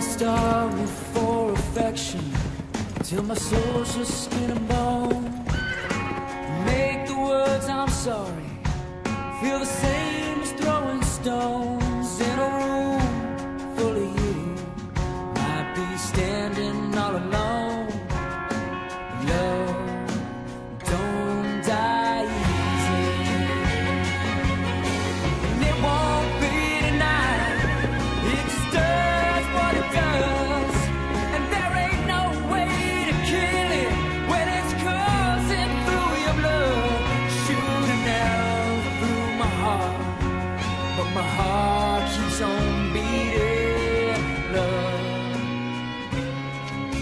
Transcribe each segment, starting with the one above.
starving for affection till my soul's just skin and bone. Make the words I'm sorry feel the same as throwing stones in a room full of you. Might be standing all alone. Love don't die easy, and it won't be tonight. It just does what it does, and there ain't no way to kill it when it's coursing through your blood. Shooting down through my heart, but my heart keeps on beating. Love.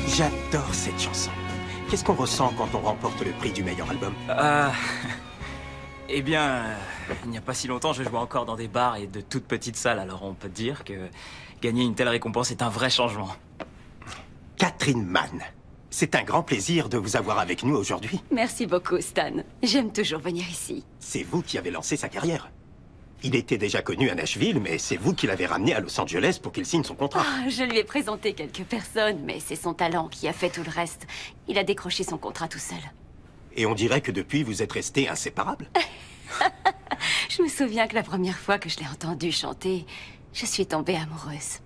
J'adore cette chanson. Qu'est-ce qu'on ressent quand on remporte le prix du meilleur album? Eh bien, il n'y a pas si longtemps, je jouais encore dans des bars et de toutes petites salles, alors on peut dire que gagner une telle récompense est un vrai changement. Catherine Mann, c'est un grand plaisir de vous avoir avec nous aujourd'hui. Merci beaucoup, Stan. J'aime toujours venir ici. C'est vous qui avez lancé sa carrière. Il était déjà connu à Nashville, mais c'est vous qui l'avez ramené à Los Angeles pour qu'il signe son contrat. Ah, je lui ai présenté quelques personnes, mais c'est son talent qui a fait tout le reste. Il a décroché son contrat tout seul. Et on dirait que depuis, vous êtes restés inséparables. Je me souviens que la première fois que je l'ai entendu chanter, je suis tombée amoureuse.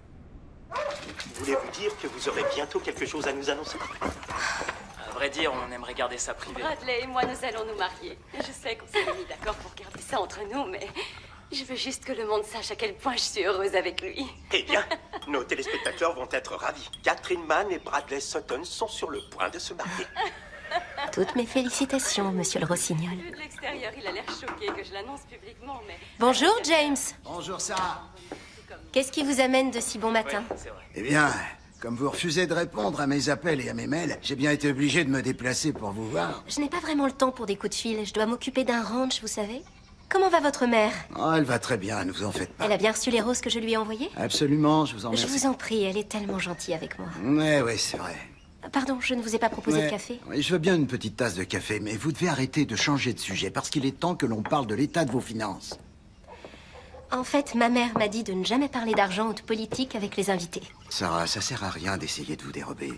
Voulez-vous dire que vous aurez bientôt quelque chose à nous annoncer? À vrai dire, on aimerait garder ça privé. Bradley et moi, nous allons nous marier. Je sais qu'on s'est mis d'accord pour garder ça entre nous, mais je veux juste que le monde sache à quel point je suis heureuse avec lui. Eh bien, nos téléspectateurs vont être ravis. Catherine Mann et Bradley Sutton sont sur le point de se marier. Toutes mes félicitations, monsieur le rossignol. Vu de l'extérieur, il a l'air choqué que je l'annonce publiquement, mais... Bonjour, James. Bonjour, Sarah. Qu'est-ce qui vous amène de si bon matin? Ouais, c'est vrai. Eh bien, comme vous refusez de répondre à mes appels et à mes mails, j'ai bien été obligé de me déplacer pour vous voir. Je n'ai pas vraiment le temps pour des coups de fil. Je dois m'occuper d'un ranch, vous savez. Comment va votre mère? Oh, elle va très bien, ne vous en faites pas. Elle a bien reçu les roses que je lui ai envoyées? Absolument, je vous en Je remercie. vous en prie, elle est tellement gentille avec moi. Ouais, c'est vrai. Pardon, je ne vous ai pas proposé de Ouais. café? Oui, je veux bien une petite tasse de café, mais vous devez arrêter de changer de sujet, parce qu'il est temps que l'on parle de l'état de vos finances. En fait, ma mère m'a dit de ne jamais parler d'argent ou de politique avec les invités. Sarah, ça sert à rien d'essayer de vous dérober.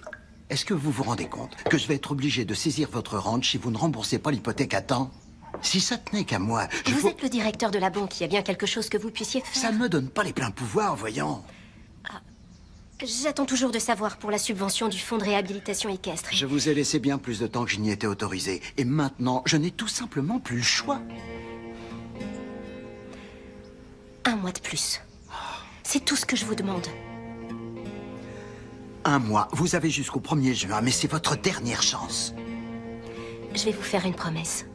Est-ce que vous vous rendez compte que je vais être obligé de saisir votre ranch si vous ne remboursez pas l'hypothèque à temps? Si ça tenait qu'à moi, Vous êtes le directeur de la banque, il y a bien quelque chose que vous puissiez faire. Ça ne me donne pas les pleins pouvoirs, voyons. J'attends toujours de savoir pour la subvention du fonds de réhabilitation équestre. Je vous ai laissé bien plus de temps que je n'y étais autorisé. Et maintenant, je n'ai tout simplement plus le choix. Un mois de plus. C'est tout ce que je vous demande. Un mois, vous avez jusqu'au 1er juin, mais c'est votre dernière chance. Je vais vous faire une promesse.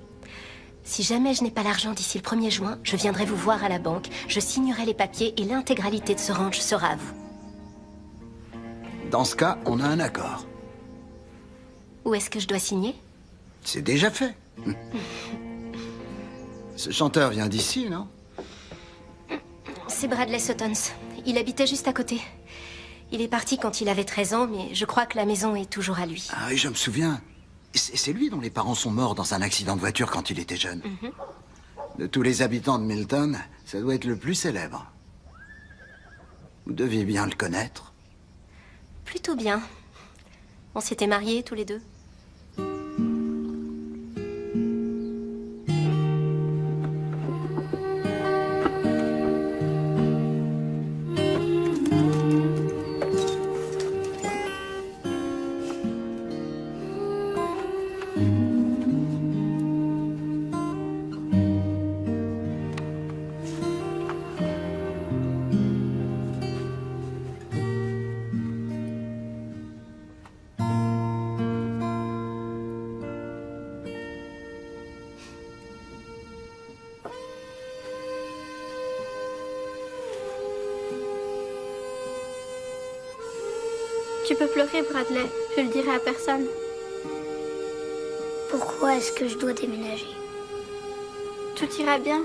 Si jamais je n'ai pas l'argent d'ici le 1er juin, je viendrai vous voir à la banque, je signerai les papiers et l'intégralité de ce ranch sera à vous. Dans ce cas, on a un accord. Où est-ce que je dois signer? C'est déjà fait. Ce chanteur vient d'ici, non? C'est Bradley Suttons. Il habitait juste à côté. Il est parti quand il avait 13 ans, mais je crois que la maison est toujours à lui. Ah oui, je me souviens. C'est lui dont les parents sont morts dans un accident de voiture quand il était jeune. De tous les habitants de Milton, ça doit être le plus célèbre. Vous deviez bien le connaître. Plutôt bien. On s'était mariés tous les deux. Tu peux pleurer, Bradley. Je le dirai à personne. Pourquoi est-ce que je dois déménager? Tout ira bien.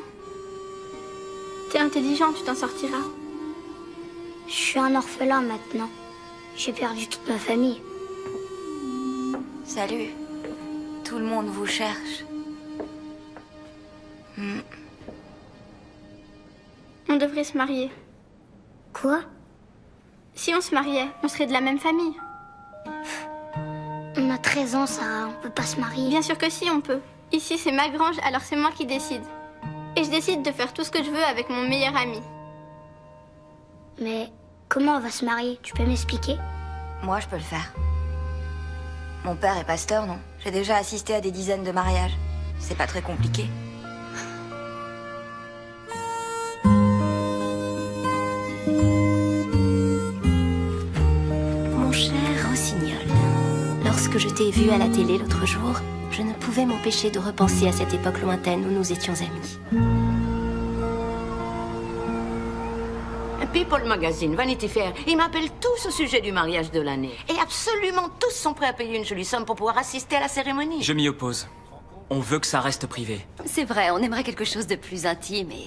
T'es intelligent, tu t'en sortiras. Je suis un orphelin maintenant. J'ai perdu toute ma famille. Salut. Tout le monde vous cherche. On devrait se marier. Quoi? Si on se mariait, on serait de la même famille. On a 13 ans, Sarah, on peut pas se marier. Bien sûr que si, on peut. Ici, c'est ma grange, alors c'est moi qui décide. Et je décide de faire tout ce que je veux avec mon meilleur ami. Mais comment on va se marier? Tu peux m'expliquer? Moi, je peux le faire. Mon père est pasteur, non? J'ai déjà assisté à des dizaines de mariages. C'est pas très compliqué. Mon cher Rossignol, lorsque je t'ai vu à la télé l'autre jour, je ne pouvais m'empêcher de repenser à cette époque lointaine où nous étions amis. People Magazine, Vanity Fair, ils m'appellent tous au sujet du mariage de l'année. Et absolument tous sont prêts à payer une jolie somme pour pouvoir assister à la cérémonie. Je m'y oppose. On veut que ça reste privé. C'est vrai, on aimerait quelque chose de plus intime et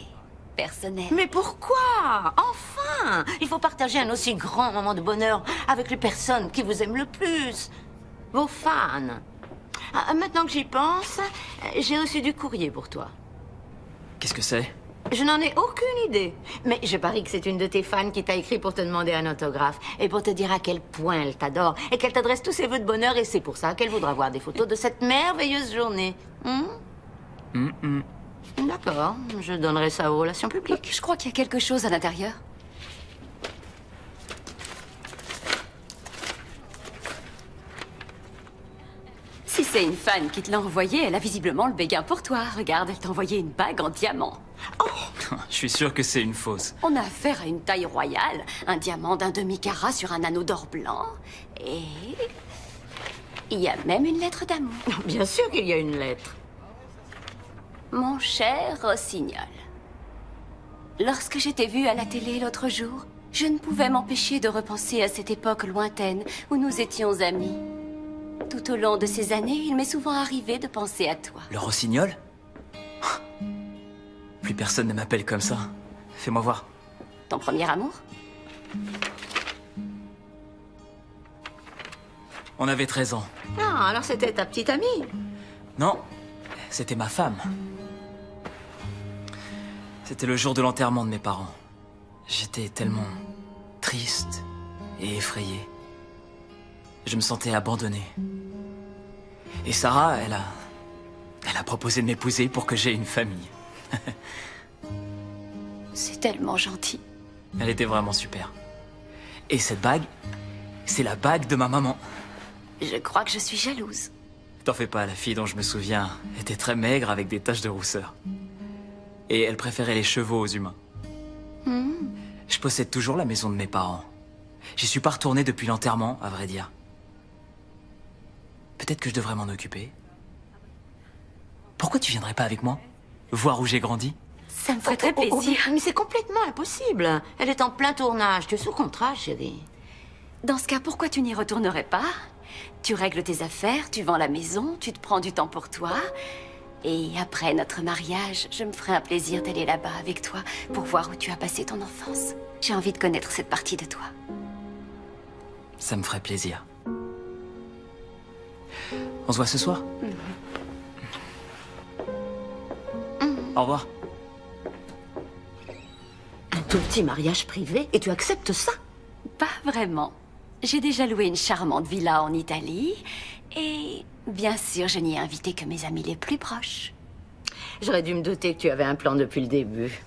personnel. Mais pourquoi? Enfin! Il faut partager un aussi grand moment de bonheur avec les personnes qui vous aiment le plus. Vos fans. Ah, maintenant que j'y pense, j'ai reçu du courrier pour toi. Qu'est-ce que c'est? Je n'en ai aucune idée. Mais je parie que c'est une de tes fans qui t'a écrit pour te demander un autographe. Et pour te dire à quel point elle t'adore. Et qu'elle t'adresse tous ses vœux de bonheur. Et c'est pour ça qu'elle voudra voir des photos de cette merveilleuse journée. D'accord. Je donnerai ça aux relations publiques. Je crois qu'il y a quelque chose à l'intérieur. Si c'est une fan qui te l'a envoyé, elle a visiblement le béguin pour toi. Regarde, elle t'a envoyé une bague en diamant. Je suis sûr que c'est une fausse. On a affaire à une taille royale, un diamant d'un demi-carat sur un anneau d'or blanc. Et il y a même une lettre d'amour. Bien sûr qu'il y a une lettre. Mon cher Rossignol, lorsque je t'ai vu à la télé l'autre jour, je ne pouvais m'empêcher de repenser à cette époque lointaine où nous étions amis. Tout au long de ces années, il m'est souvent arrivé de penser à toi. Le Rossignol? Plus personne ne m'appelle comme ça. Fais-moi voir. Ton premier amour? On avait 13 ans. Ah, alors c'était ta petite amie. Non, c'était ma femme. C'était le jour de l'enterrement de mes parents. J'étais tellement triste et effrayé. Je me sentais abandonné. Et Sarah, elle a proposé de m'épouser pour que j'aie une famille. C'est tellement gentil. Elle était vraiment super. Et cette bague, c'est la bague de ma maman. Je crois que je suis jalouse. T'en fais pas, la fille dont je me souviens était très maigre avec des taches de rousseur. Et elle préférait les chevaux aux humains. Je possède toujours la maison de mes parents. J'y suis pas retourné depuis l'enterrement, à vrai dire. Peut-être que je devrais m'en occuper. Pourquoi tu viendrais pas avec moi? Voir où j'ai grandi? Ça me ferait très plaisir. Mais c'est complètement impossible. Elle est en plein tournage. Tu es sous contrat, chérie. Dans ce cas, pourquoi tu n'y retournerais pas? Tu règles tes affaires, tu vends la maison, tu te prends du temps pour toi. Et après notre mariage, je me ferai un plaisir d'aller là-bas avec toi pour voir où tu as passé ton enfance. J'ai envie de connaître cette partie de toi. Ça me ferait plaisir. On se voit ce soir? Au revoir. Un tout petit mariage privé et tu acceptes ça? Pas vraiment. J'ai déjà loué une charmante villa en Italie. Et bien sûr, je n'y ai invité que mes amis les plus proches. J'aurais dû me douter que tu avais un plan depuis le début.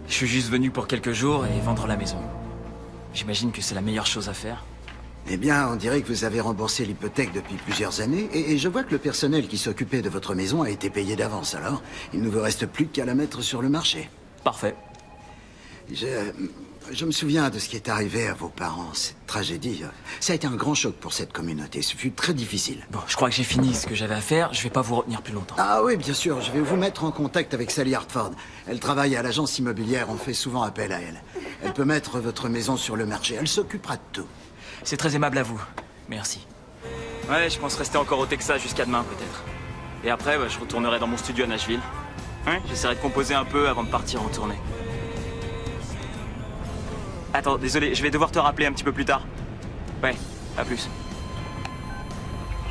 Je suis juste venu pour quelques jours et vendre la maison. J'imagine que c'est la meilleure chose à faire. Eh bien, on dirait que vous avez remboursé l'hypothèque depuis plusieurs années, et je vois que le personnel qui s'occupait de votre maison a été payé d'avance, alors il ne vous reste plus qu'à la mettre sur le marché. Parfait. Je me souviens de ce qui est arrivé à vos parents, cette tragédie. Ça a été un grand choc pour cette communauté, ce fut très difficile. Bon, je crois que j'ai fini ce que j'avais à faire, je vais pas vous retenir plus longtemps. Ah oui, bien sûr, je vais vous mettre en contact avec Sally Hartford. Elle travaille à l'agence immobilière, on fait souvent appel à elle. Elle peut mettre votre maison sur le marché, elle s'occupera de tout. C'est très aimable à vous. Merci. Ouais, je pense rester encore au Texas jusqu'à demain, peut-être. Et après, je retournerai dans mon studio à Nashville. Ouais, j'essaierai de composer un peu avant de partir en tournée. Attends, désolé, je vais devoir te rappeler un petit peu plus tard. Ouais, à plus.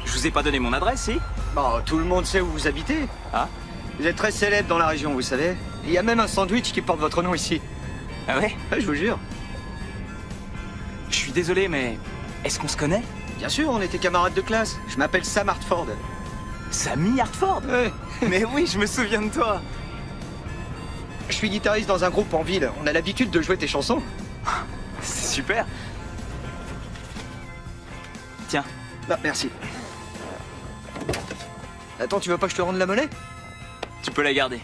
Je vous ai pas donné mon adresse, si? Bon, tout le monde sait où vous habitez. Ah? Vous êtes très célèbre dans la région, vous savez. Il y a même un sandwich qui porte votre nom ici. Ah ouais? Ouais, je vous jure. Je suis désolé, mais est-ce qu'on se connaît? Bien sûr, on était camarades de classe. Je m'appelle Sam Hartford. Sammy Hartford? Ouais. Mais oui, je me souviens de toi. Je suis guitariste dans un groupe en ville. On a l'habitude de jouer tes chansons. C'est super. Tiens. Ah, merci. Attends, tu veux pas que je te rende la monnaie? Tu peux la garder.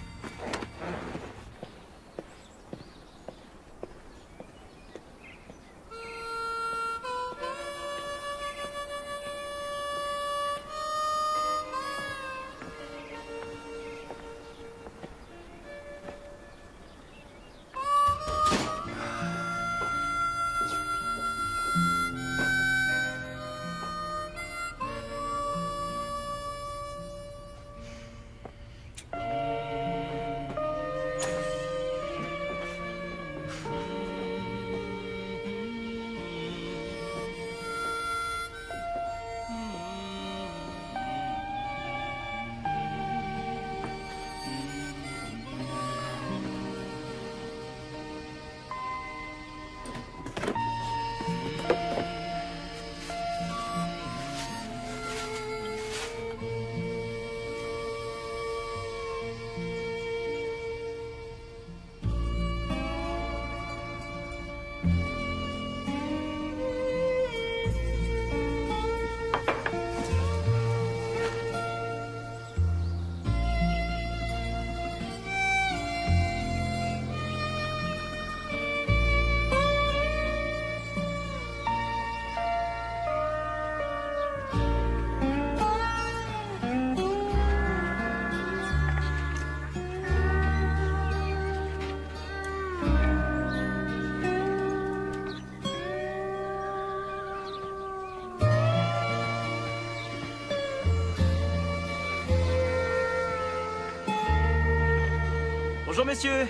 Bonjour monsieur.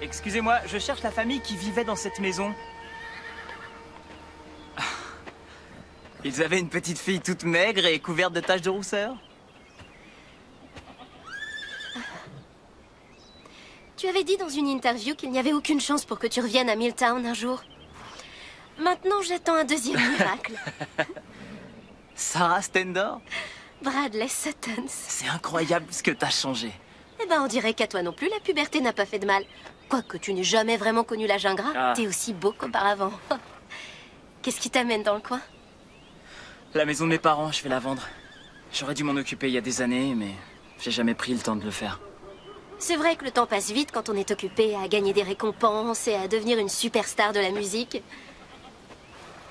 Excusez-moi, je cherche la famille qui vivait dans cette maison. Ils avaient une petite fille toute maigre et couverte de taches de rousseur. Tu avais dit dans une interview qu'il n'y avait aucune chance pour que tu reviennes à Milltown un jour. Maintenant, j'attends un deuxième miracle. Sarah Stendor? Bradley Suttons. C'est incroyable ce que t'as changé. Eh ben, on dirait qu'à toi non plus, la puberté n'a pas fait de mal. Quoique tu n'aies jamais vraiment connu l'âge ingrat, Ah. t'es aussi beau qu'auparavant. Qu'est-ce qui t'amène dans le coin? La maison de mes parents, je vais la vendre. J'aurais dû m'en occuper il y a des années, mais j'ai jamais pris le temps de le faire. C'est vrai que le temps passe vite quand on est occupé à gagner des récompenses et à devenir une superstar de la musique.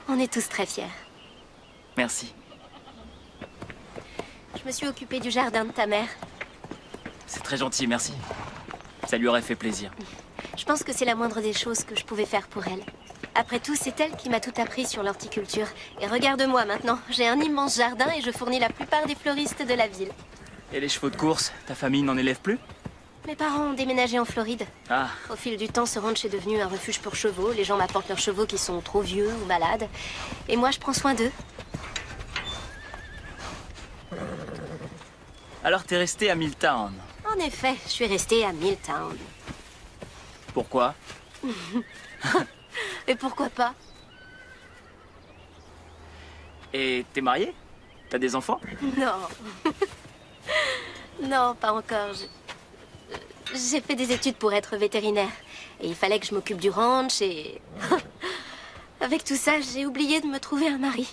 On est tous très fiers. Merci. Je me suis occupée du jardin de ta mère. C'est très gentil, merci. Ça lui aurait fait plaisir. Je pense que c'est la moindre des choses que je pouvais faire pour elle. Après tout, c'est elle qui m'a tout appris sur l'horticulture. Et regarde-moi maintenant, j'ai un immense jardin et je fournis la plupart des fleuristes de la ville. Et les chevaux de course, ta famille n'en élève plus? Mes parents ont déménagé en Floride. Ah, Au fil du temps, ce ranch est devenu un refuge pour chevaux. Les gens m'apportent leurs chevaux qui sont trop vieux ou malades. Et moi, je prends soin d'eux. alors t'es resté à Milltown. En effet, je suis restée à Milltown. Pourquoi? Et pourquoi pas? Et t'es marié? T'as des enfants? Non. Non, pas encore. J'ai fait des études pour être vétérinaire. Et il fallait que je m'occupe du ranch et... Avec tout ça, j'ai oublié de me trouver un mari.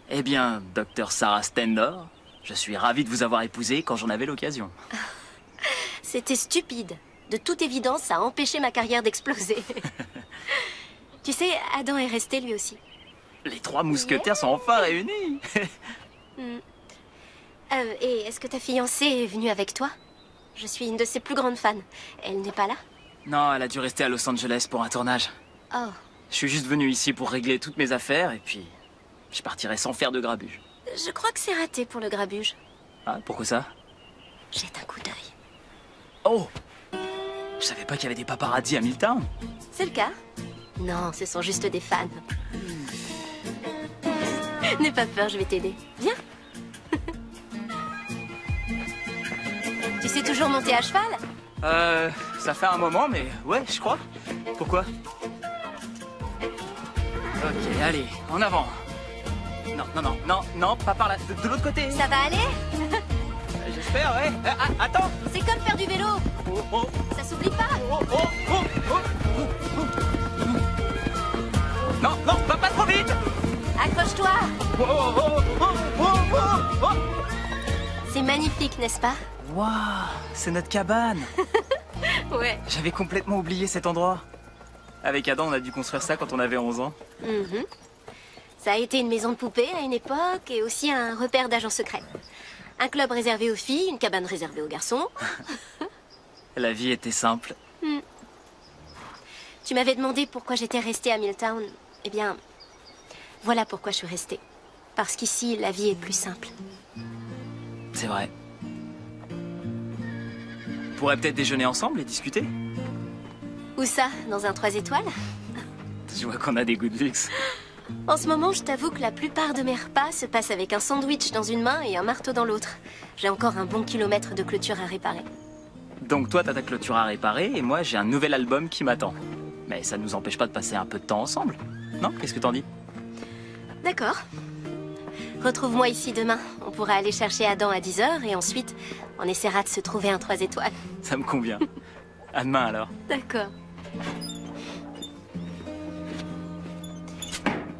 Eh bien, docteur Sarah Stendor, je suis ravi de vous avoir épousé quand j'en avais l'occasion. C'était stupide. De toute évidence, ça a empêché ma carrière d'exploser. Tu sais, Adam est resté lui aussi. Les trois mousquetaires sont enfin réunis. Et est-ce que ta fiancée est venue avec toi? Je suis une de ses plus grandes fans. Elle n'est pas là? Non, elle a dû rester à Los Angeles pour un tournage. Oh. Je suis juste venu ici pour régler toutes mes affaires et puis je partirai sans faire de grabuge. Je crois que c'est raté pour le grabuge. Ah, pourquoi ça? Jette un coup d'œil. Oh! Je savais pas qu'il y avait des paparazzis à Milltown. C'est le cas? Non, ce sont juste des fans. N'aie pas peur, je vais t'aider. Viens. Tu sais toujours monter à cheval? Ça fait un moment, mais ouais, je crois. Pourquoi? Ok, allez, en avant. Non, pas par là, de l'autre côté. Ça va aller? J'espère, ouais. Attends. C'est comme faire du vélo. Oh. Ça s'oublie pas. Non, pas trop vite. Accroche-toi. C'est magnifique, n'est-ce pas? Waouh, c'est notre cabane. Ouais. J'avais complètement oublié cet endroit. Avec Adam, on a dû construire ça quand on avait 11 ans. Mhm. Ça a été une maison de poupées à une époque et aussi un repère d'agents secrets. Un club réservé aux filles, une cabane réservée aux garçons. La vie était simple. Tu m'avais demandé pourquoi j'étais restée à Milltown. Eh bien, voilà pourquoi je suis restée. Parce qu'ici, la vie est plus simple. C'est vrai. On pourrait peut-être déjeuner ensemble et discuter. Où ça? Dans un 3 étoiles? Je vois qu'on a des goûts de luxe. En ce moment, je t'avoue que la plupart de mes repas se passent avec un sandwich dans une main et un marteau dans l'autre. J'ai encore un bon kilomètre de clôture à réparer. Donc toi, t'as ta clôture à réparer et moi, j'ai un nouvel album qui m'attend. Mais ça ne nous empêche pas de passer un peu de temps ensemble. Non? Qu'est-ce que t'en dis? D'accord. Retrouve-moi ici demain. On pourra aller chercher Adam à 10h et ensuite, on essaiera de se trouver un 3 étoiles. Ça me convient. À demain alors. D'accord.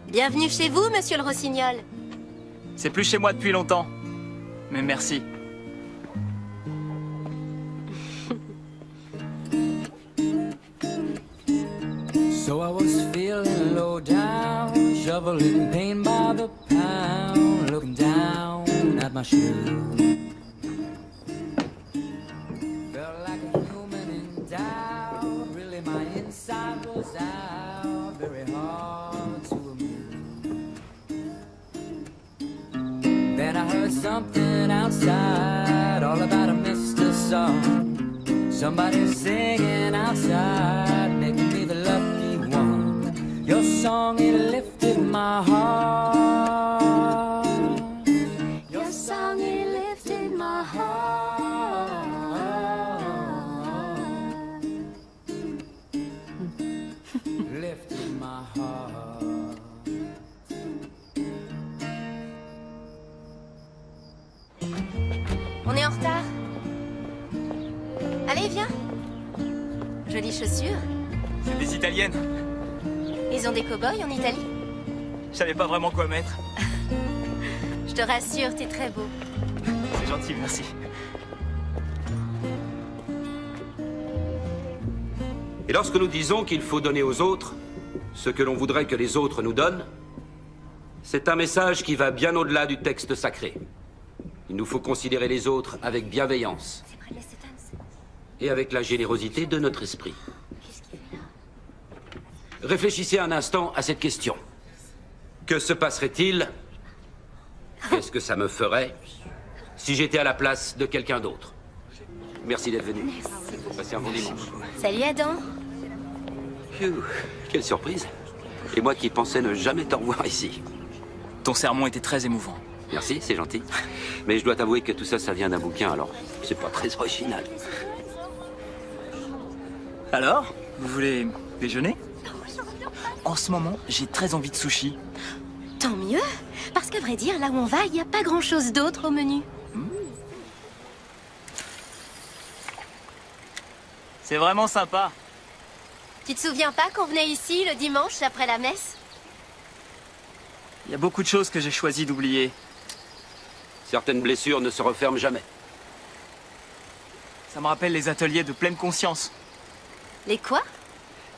Bienvenue chez vous, monsieur le Rossignol. C'est plus chez moi depuis longtemps. Mais merci. So I was feeling low down, shoveling pain by the pound, looking down at my shoes. Felt like a human in doubt, really my inside was out, very hard to move. Then I heard something outside, all about a Mr. Song. Somebody singing outside, making me the lucky one. Your song, it lifted my heart. Your song, it lifted my heart. Lifted my heart. On est en retard. Allez, viens. Jolies chaussures. C'est des Italiennes. Ils ont des cow-boys en Italie. Je savais pas vraiment quoi mettre. Je te rassure, t'es très beau. C'est gentil, merci. Et lorsque nous disons qu'il faut donner aux autres ce que l'on voudrait que les autres nous donnent, c'est un message qui va bien au-delà du texte sacré. Il nous faut considérer les autres avec bienveillance et avec la générosité de notre esprit. Réfléchissez un instant à cette question. Que se passerait-il? Qu'est-ce que ça me ferait si j'étais à la place de quelqu'un d'autre? Merci d'être venu. Passez un bon dimanche. Salut Adam. Phew, quelle surprise. Et moi qui pensais ne jamais te revoir ici. Ton sermon était très émouvant. Merci, c'est gentil. Mais je dois t'avouer que tout ça, ça vient d'un bouquin, alors c'est pas très original. Alors, vous voulez déjeuner? En ce moment, j'ai très envie de sushi. Tant mieux, parce qu'à vrai dire, là où on va, il n'y a pas grand-chose d'autre au menu. C'est vraiment sympa. Tu te souviens pas qu'on venait ici le dimanche après la messe? Il y a beaucoup de choses que j'ai choisi d'oublier. Certaines blessures ne se referment jamais. Ça me rappelle les ateliers de pleine conscience. Les quoi?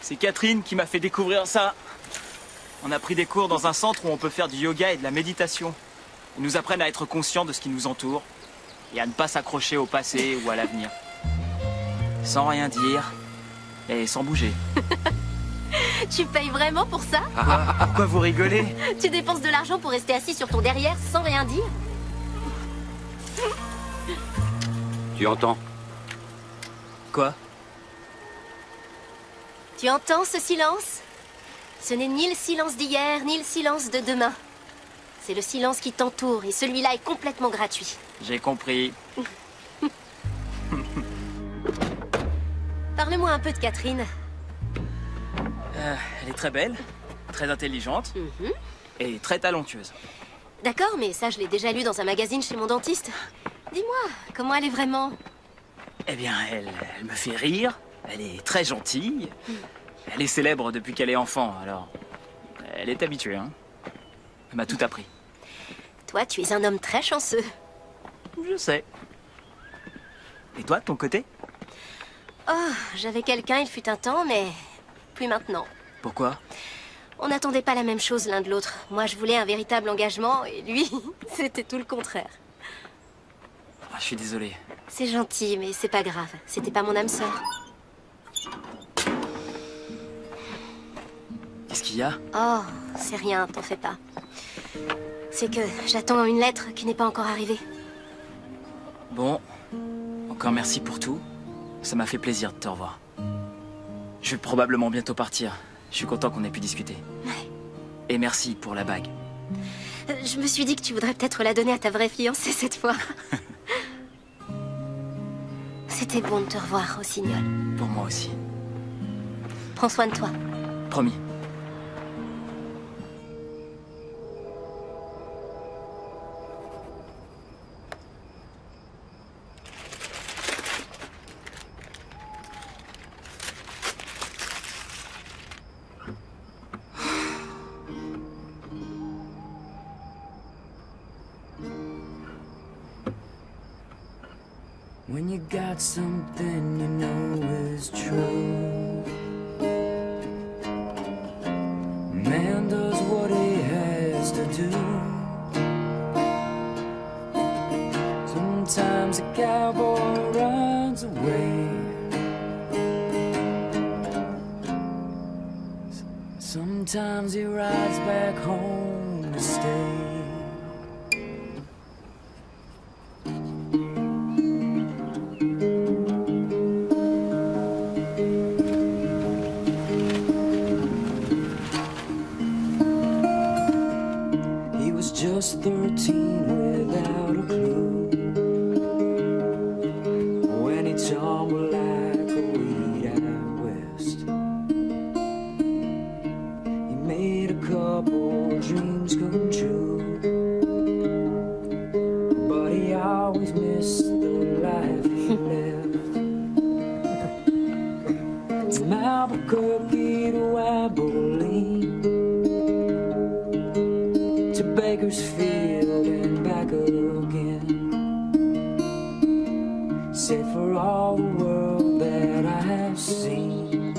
C'est Catherine qui m'a fait découvrir ça. On a pris des cours dans un centre où on peut faire du yoga et de la méditation. Ils nous apprennent à être conscients de ce qui nous entoure et à ne pas s'accrocher au passé ou à l'avenir. Sans rien dire et sans bouger. Tu payes vraiment pour ça? Pourquoi vous rigolez? Tu dépenses de l'argent pour rester assis sur ton derrière sans rien dire? Tu entends? Quoi? Tu entends ce silence? Ce n'est ni le silence d'hier, ni le silence de demain. C'est le silence qui t'entoure et celui-là est complètement gratuit. J'ai compris. Parle-moi un peu de Catherine. Elle est très belle, très intelligente et très talentueuse. D'accord, mais ça, je l'ai déjà lu dans un magazine chez mon dentiste. Dis-moi, comment elle est vraiment? Eh bien, elle me fait rire, elle est très gentille. Elle est célèbre depuis qu'elle est enfant, alors elle est habituée, hein. Elle m'a tout appris. Toi, tu es un homme très chanceux. Je sais. Et toi, de ton côté? Oh, j'avais quelqu'un, il fut un temps, mais plus maintenant. Pourquoi? On n'attendait pas la même chose l'un de l'autre. Moi, je voulais un véritable engagement, et lui, c'était tout le contraire. Ah, je suis désolé. C'est gentil, mais c'est pas grave. C'était pas mon âme sœur. Qu'est-ce qu'il y a? Oh, c'est rien, t'en fais pas. C'est que j'attends une lettre qui n'est pas encore arrivée. Bon, encore merci pour tout. Ça m'a fait plaisir de te revoir. Je vais probablement bientôt partir. Je suis content qu'on ait pu discuter. Ouais. Et merci pour la bague. Je me suis dit que tu voudrais peut-être la donner à ta vraie fiancée cette fois. C'était bon de te revoir, Rossignol. Pour moi aussi. Prends soin de toi. Promis. When you got something you know is true, man does what he has to do. Sometimes a cowboy runs away, sometimes he rides back home to stay. Just 13 without a clue, when he tumbled like a weed out west. He made a couple dreams come true, but he always missed the life he left. From Albuquerque to Abilene, Bakersfield and back again. Say for all the world that I have seen,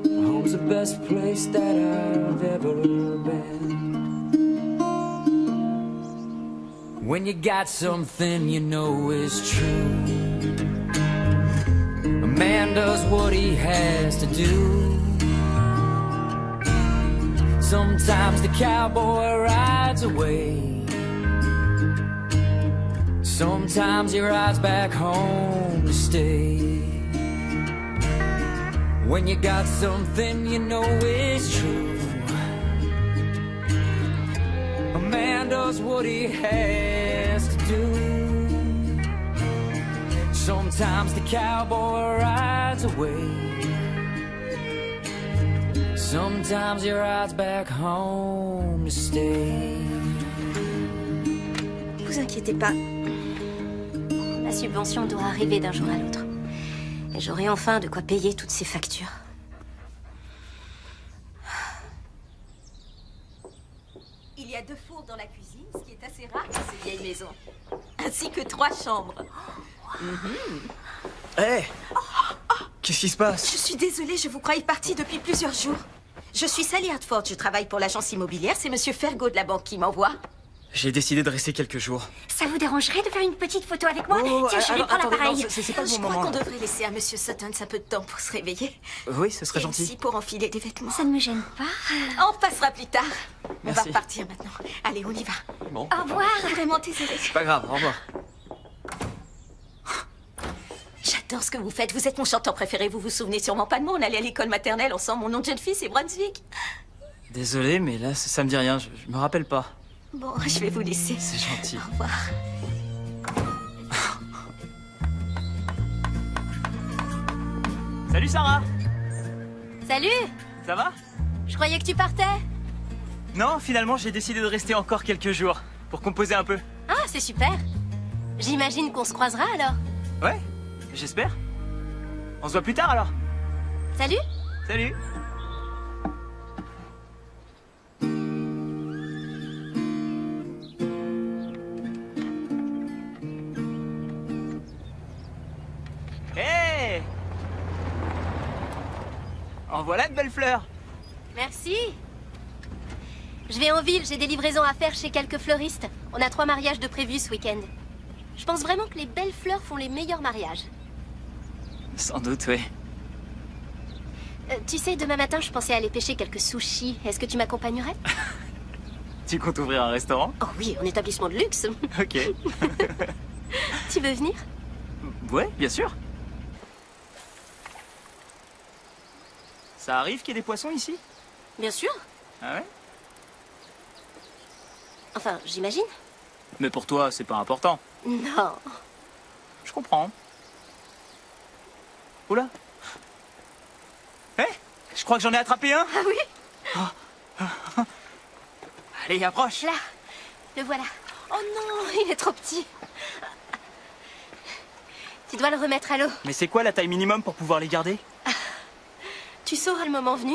home's the best place that I've ever been. When you got something you know is true, a man does what he has to do. Sometimes the cowboy rides away, sometimes he rides back home to stay. When you got something you know is true, a man does what he has to do. Sometimes the cowboy rides away, sometimes he rides back home to stay. Vous inquiétez pas. La subvention doit arriver d'un jour à l'autre. Et j'aurai enfin de quoi payer toutes ces factures. Il y a 2 fours dans la cuisine, ce qui est assez rare dans ces vieilles maisons. Ainsi que 3 chambres. Hé! Qu'est-ce qui se passe? Je suis désolée, je vous croyais partie depuis plusieurs jours. Je suis Sally Hartford, je travaille pour l'agence immobilière. C'est Monsieur Fergo de la banque qui m'envoie. J'ai décidé de rester quelques jours. Ça vous dérangerait de faire une petite photo avec moi? Tiens, je vais prendre attendez, l'appareil. non, c'est pas le Je bon crois moment. qu'on devrait laisser à Monsieur Sutton un peu de temps pour se réveiller. Oui, ce serait Et gentil. aussi pour enfiler des vêtements. Ça ne me gêne pas. On passera plus tard. On Merci. va partir maintenant. Allez, on y va. Bon. Au revoir. Vraiment désolée. C'est pas grave, au revoir. J'adore ce que vous faites. Vous êtes mon chanteur préféré. Vous vous souvenez sûrement pas de moi. On allait à l'école maternelle ensemble. Mon nom de jeune fille, c'est Brunswick. Désolé, mais là, ça me dit rien. Je me rappelle pas. Bon, je vais vous laisser. C'est gentil. Au revoir. Salut, Sarah! Salut! Ça va? Je croyais que tu partais. Non, finalement, j'ai décidé de rester encore quelques jours pour composer un peu. Ah, c'est super. J'imagine qu'on se croisera alors. Ouais, j'espère. On se voit plus tard alors. Salut! Salut! Hey! En voilà de belles fleurs. Merci. Je vais en ville, j'ai des livraisons à faire chez quelques fleuristes. On a 3 mariages de prévus ce week-end. Je pense vraiment que les belles fleurs font les meilleurs mariages. Sans doute, oui. Tu sais, demain matin, je pensais aller pêcher quelques sushis. Est-ce que tu m'accompagnerais? Tu comptes ouvrir un restaurant? Oh oui, en établissement de luxe. Ok. Tu veux venir? Ouais, bien sûr. Ça arrive qu'il y ait des poissons ici? Bien sûr. Ah ouais? Enfin, j'imagine. Mais pour toi, c'est pas important. Non. Je comprends. Oula. Je crois que j'en ai attrapé un. Ah oui? Allez, approche. Là, le voilà. Oh non, il est trop petit. Tu dois le remettre à l'eau. Mais c'est quoi la taille minimum pour pouvoir les garder? Tu sauras le moment venu.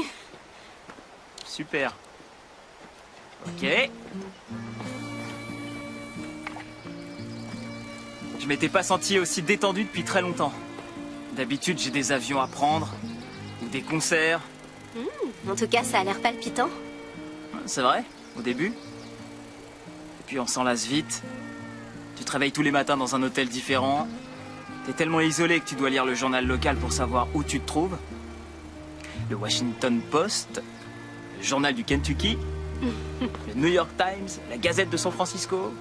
Super. Ok. Je m'étais pas senti aussi détendu depuis très longtemps. D'habitude, j'ai des avions à prendre, ou des concerts. En tout cas, ça a l'air palpitant. C'est vrai, au début. Et puis on s'en lasse vite. Tu te réveilles tous les matins dans un hôtel différent. T'es tellement isolé que tu dois lire le journal local pour savoir où tu te trouves. Le Washington Post, le journal du Kentucky, le New York Times, la Gazette de San Francisco.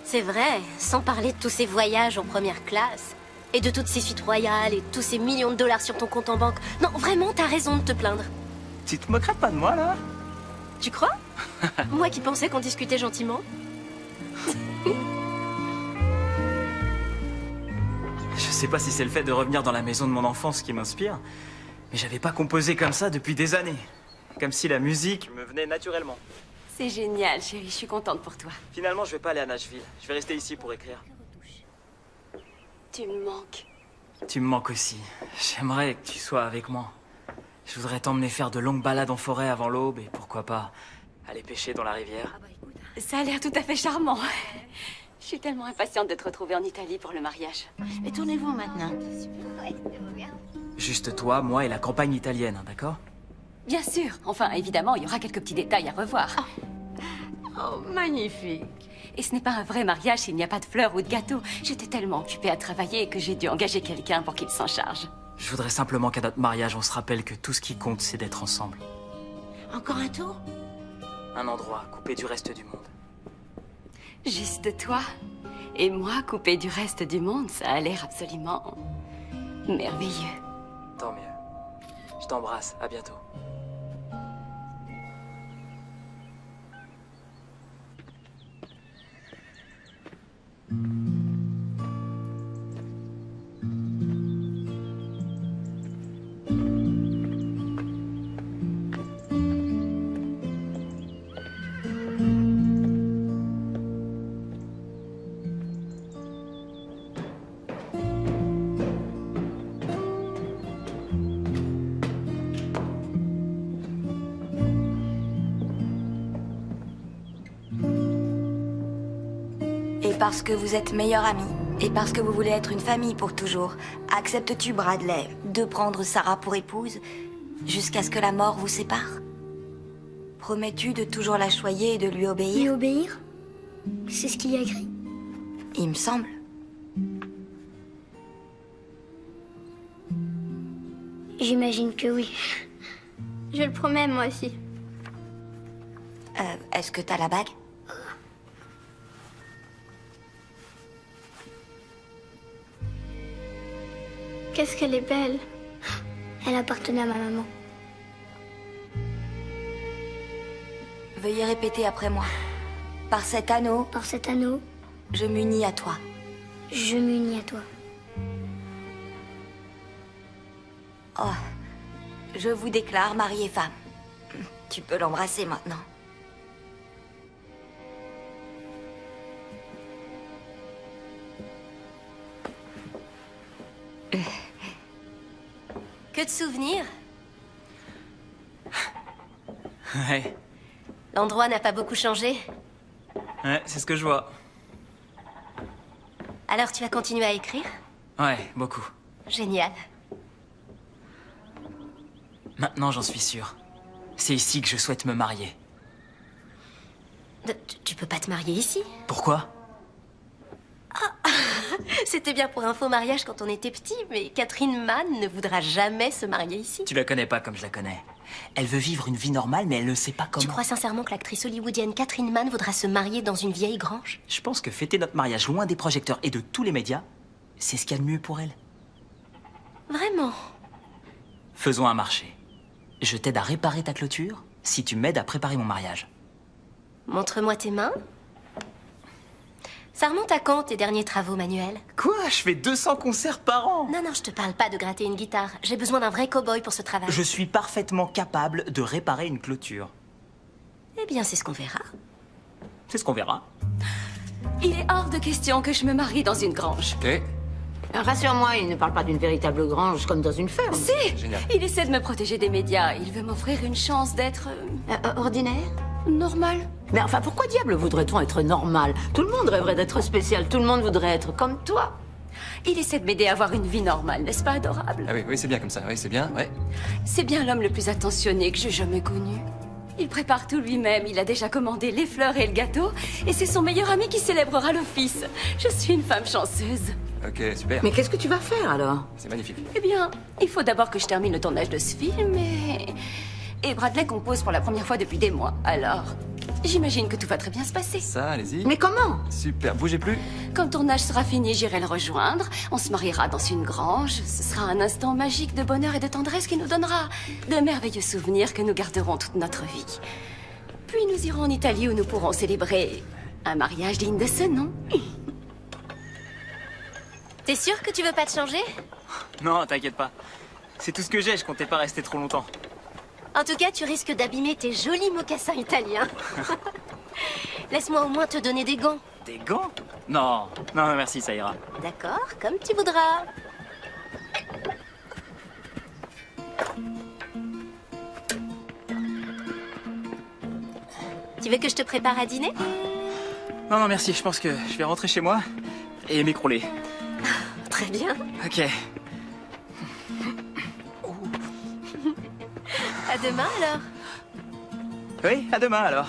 C'est vrai, sans parler de tous ces voyages en première classe. Et de toutes ces suites royales et tous ces millions de dollars sur ton compte en banque. Non, vraiment, t'as raison de te plaindre. Tu te moquerais pas de moi, là? Tu crois? Moi qui pensais qu'on discutait gentiment. Je sais pas si c'est le fait de revenir dans la maison de mon enfance qui m'inspire, mais j'avais pas composé comme ça depuis des années. Comme si la musique me venait naturellement. C'est génial, chérie, je suis contente pour toi. Finalement, je vais pas aller à Nashville. Je vais rester ici pour écrire. Tu me manques. Tu me manques aussi. J'aimerais que tu sois avec moi. Je voudrais t'emmener faire de longues balades en forêt avant l'aube et pourquoi pas aller pêcher dans la rivière. Ça a l'air tout à fait charmant. Je suis tellement impatiente de te retrouver en Italie pour le mariage. Mais tournez-vous maintenant. Juste toi, moi et la campagne italienne, hein, d'accord? Bien sûr. Enfin, évidemment, il y aura quelques petits détails à revoir. Oh, magnifique. Et ce n'est pas un vrai mariage s'il n'y a pas de fleurs ou de gâteaux. J'étais tellement occupée à travailler que j'ai dû engager quelqu'un pour qu'il s'en charge. Je voudrais simplement qu'à notre mariage, on se rappelle que tout ce qui compte, c'est d'être ensemble. Encore un tour? Un endroit coupé du reste du monde. Juste toi et moi coupés du reste du monde, ça a l'air absolument merveilleux. Tant mieux. Je t'embrasse, à bientôt. Et parce que vous êtes meilleurs amis, et parce que vous voulez être une famille pour toujours, acceptes-tu, Bradley, de prendre Sarah pour épouse jusqu'à ce que la mort vous sépare? Promets-tu de toujours la choyer et de lui obéir? Lui obéir? C'est ce qu'il y a écrit. Il me semble. J'imagine que oui. Je le promets, moi aussi. Est-ce que t'as la bague? Qu'est-ce qu'elle est belle. Elle appartenait à ma maman. Veuillez répéter après moi. Par cet anneau, Par cet anneau, je m'unis à toi. je m'unis à toi. Oh, je vous déclare mari et femme. Tu peux l'embrasser maintenant. Que de souvenirs. Ouais, L'endroit n'a pas beaucoup changé. ouais, c'est ce que je vois. Alors tu vas continuer à écrire? Ouais, beaucoup. Génial. Maintenant, j'en suis sûr. C'est ici que je souhaite me marier. Tu peux pas te marier ici? Pourquoi? C'était bien pour un faux mariage quand on était petit, mais Catherine Mann ne voudra jamais se marier ici. Tu la connais pas comme je la connais. Elle veut vivre une vie normale, mais elle ne sait pas comment. Tu crois sincèrement que l'actrice hollywoodienne Catherine Mann voudra se marier dans une vieille grange? Je pense que fêter notre mariage loin des projecteurs et de tous les médias, c'est ce qu'il y a de mieux pour elle. Vraiment? Faisons un marché. Je t'aide à réparer ta clôture si tu m'aides à préparer mon mariage. Montre-moi tes mains. Ça remonte à quand, tes derniers travaux manuels? Quoi? Je fais 200 concerts par an! Non, non, je te parle pas de gratter une guitare. J'ai besoin d'un vrai cow-boy pour ce travail. Je suis parfaitement capable de réparer une clôture. Eh bien, c'est ce qu'on verra. C'est ce qu'on verra. Il est hors de question que je me marie dans une grange. Eh? Rassure-moi, il ne parle pas d'une véritable grange comme dans une ferme. Si! Génial. Il essaie de me protéger des médias. Il veut m'offrir une chance d'être... Ordinaire? Normal. Mais enfin, pourquoi diable voudrait-on être normal? Tout le monde rêverait d'être spécial, tout le monde voudrait être comme toi. Il essaie de m'aider à avoir une vie normale, n'est-ce pas adorable? Ah oui, oui, c'est bien comme ça, oui, c'est bien, ouais. C'est bien l'homme le plus attentionné que j'ai jamais connu. Il prépare tout lui-même, il a déjà commandé les fleurs et le gâteau, et c'est son meilleur ami qui célébrera l'office. Je suis une femme chanceuse. Ok, super. Mais qu'est-ce que tu vas faire alors? C'est magnifique. Eh bien, il faut d'abord que je termine le tournage de ce film, et Bradley compose pour la première fois depuis des mois, alors... J'imagine que tout va très bien se passer. Ça, allez-y. Mais comment? Super, bougez plus. Quand le tournage sera fini, j'irai le rejoindre. On se mariera dans une grange. Ce sera un instant magique de bonheur et de tendresse qui nous donnera de merveilleux souvenirs que nous garderons toute notre vie. Puis nous irons en Italie où nous pourrons célébrer un mariage digne de ce nom. T'es sûr que tu veux pas te changer? Non, t'inquiète pas. C'est tout ce que j'ai, je comptais pas rester trop longtemps. En tout cas, tu risques d'abîmer tes jolis mocassins italiens. Laisse-moi au moins te donner des gants. Des gants? Non, non, merci, ça ira. D'accord, comme tu voudras. Tu veux que je te prépare à dîner? Non, non, merci, je pense que je vais rentrer chez moi et m'écrouler. Très bien. Ok. À demain alors. Oui, à demain alors.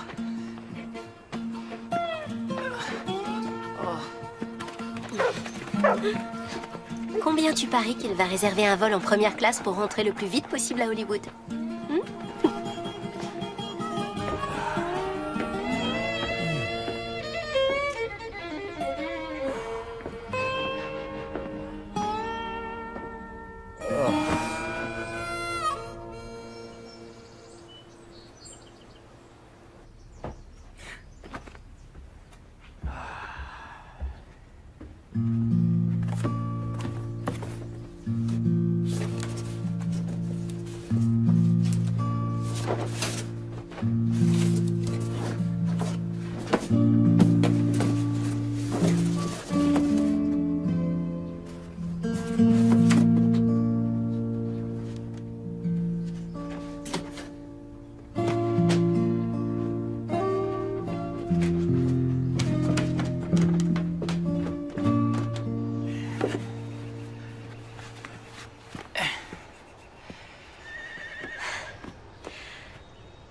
Combien tu paries qu'il va réserver un vol en première classe pour rentrer le plus vite possible à Hollywood?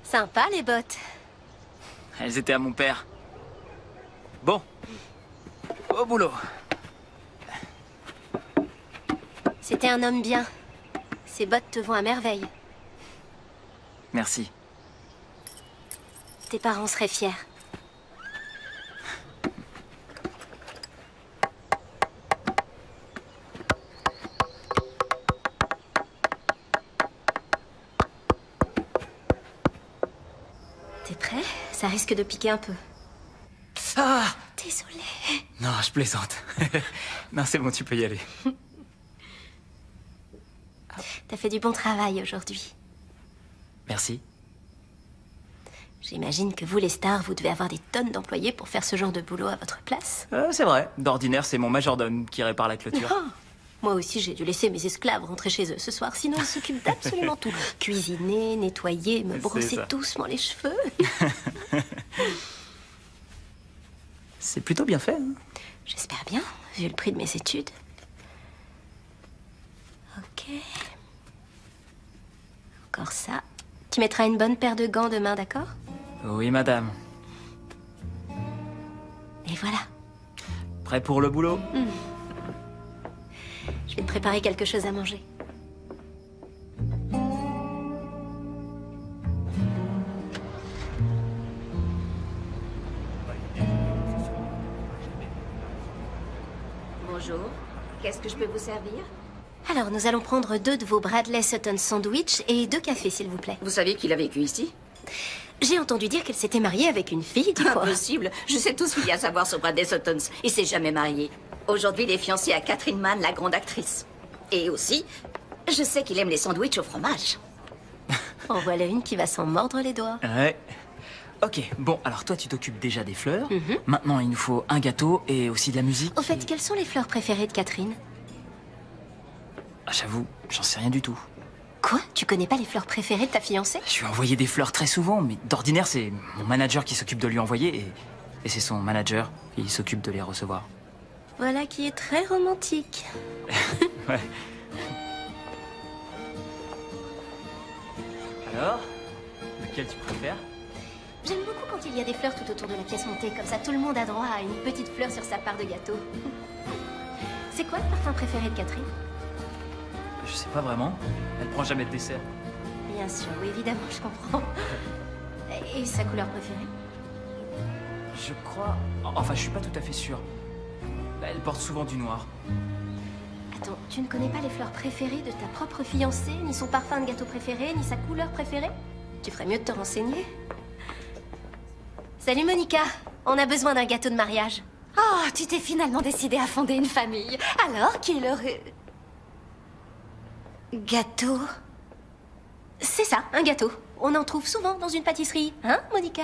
Sympa les bottes. Elles étaient à mon père. Bon. Au boulot. C'était un homme bien. Ces bottes te vont à merveille. Merci. Tes parents seraient fiers. T'es prêt? ça risque de piquer un peu. Ah! Désolée. Non, je plaisante. Non, c'est bon, tu peux y aller. T'as fait du bon travail aujourd'hui. Merci. J'imagine que vous, les stars, vous devez avoir des tonnes d'employés pour faire ce genre de boulot à votre place. C'est vrai. D'ordinaire, c'est mon majordome qui répare la clôture. Ah, moi aussi, j'ai dû laisser mes esclaves rentrer chez eux ce soir. Sinon, ils s'occupent d'absolument tout. Cuisiner, nettoyer, me C'est brosser ça. doucement les cheveux. C'est plutôt bien fait. Hein? J'espère bien, vu le prix de mes études. Ok. Encore ça. Tu mettras une bonne paire de gants demain, d'accord? Oui, madame. Et voilà. Prêt pour le boulot? Je vais te préparer quelque chose à manger. Bonjour. Qu'est-ce que je peux vous servir? Alors, nous allons prendre 2 de vos Bradley Sutton sandwich et 2 cafés, s'il vous plaît. Vous saviez qu'il a vécu ici? J'ai entendu dire qu'elle s'était mariée avec une fille, dis-moi. Impossible. Je sais tout ce qu'il y a à savoir sur Bradley Sutton. Il s'est jamais marié. Aujourd'hui, il est fiancé à Catherine Mann, la grande actrice. Et aussi, je sais qu'il aime les sandwichs au fromage. En voilà une qui va s'en mordre les doigts. Ouais. Ok, bon, alors toi, tu t'occupes déjà des fleurs. Maintenant, il nous faut un gâteau et aussi de la musique. Au fait, quelles sont les fleurs préférées de Catherine? Ah, j'avoue, j'en sais rien du tout. Quoi? Tu connais pas les fleurs préférées de ta fiancée? Je lui ai envoyé des fleurs très souvent, mais d'ordinaire, c'est mon manager qui s'occupe de lui envoyer et c'est son manager qui s'occupe de les recevoir. Voilà qui est très romantique. Ouais. Alors, lequel tu préfères? J'aime beaucoup quand il y a des fleurs tout autour de la pièce montée. Comme ça, tout le monde a droit à une petite fleur sur sa part de gâteau. C'est quoi le parfum préféré de Catherine? Je sais pas vraiment. Elle prend jamais de dessert. Bien sûr, oui, évidemment, je comprends. Et sa couleur préférée? Je crois... Enfin, je suis pas tout à fait sûr. Elle porte souvent du noir. Attends, tu ne connais pas les fleurs préférées de ta propre fiancée, ni son parfum de gâteau préféré, ni sa couleur préférée? Tu ferais mieux de te renseigner. Salut Monica, on a besoin d'un gâteau de mariage. Oh, tu t'es finalement décidée à fonder une famille. Alors, qui l'aurait... Gâteau? C'est ça, un gâteau. On en trouve souvent dans une pâtisserie, hein, Monica?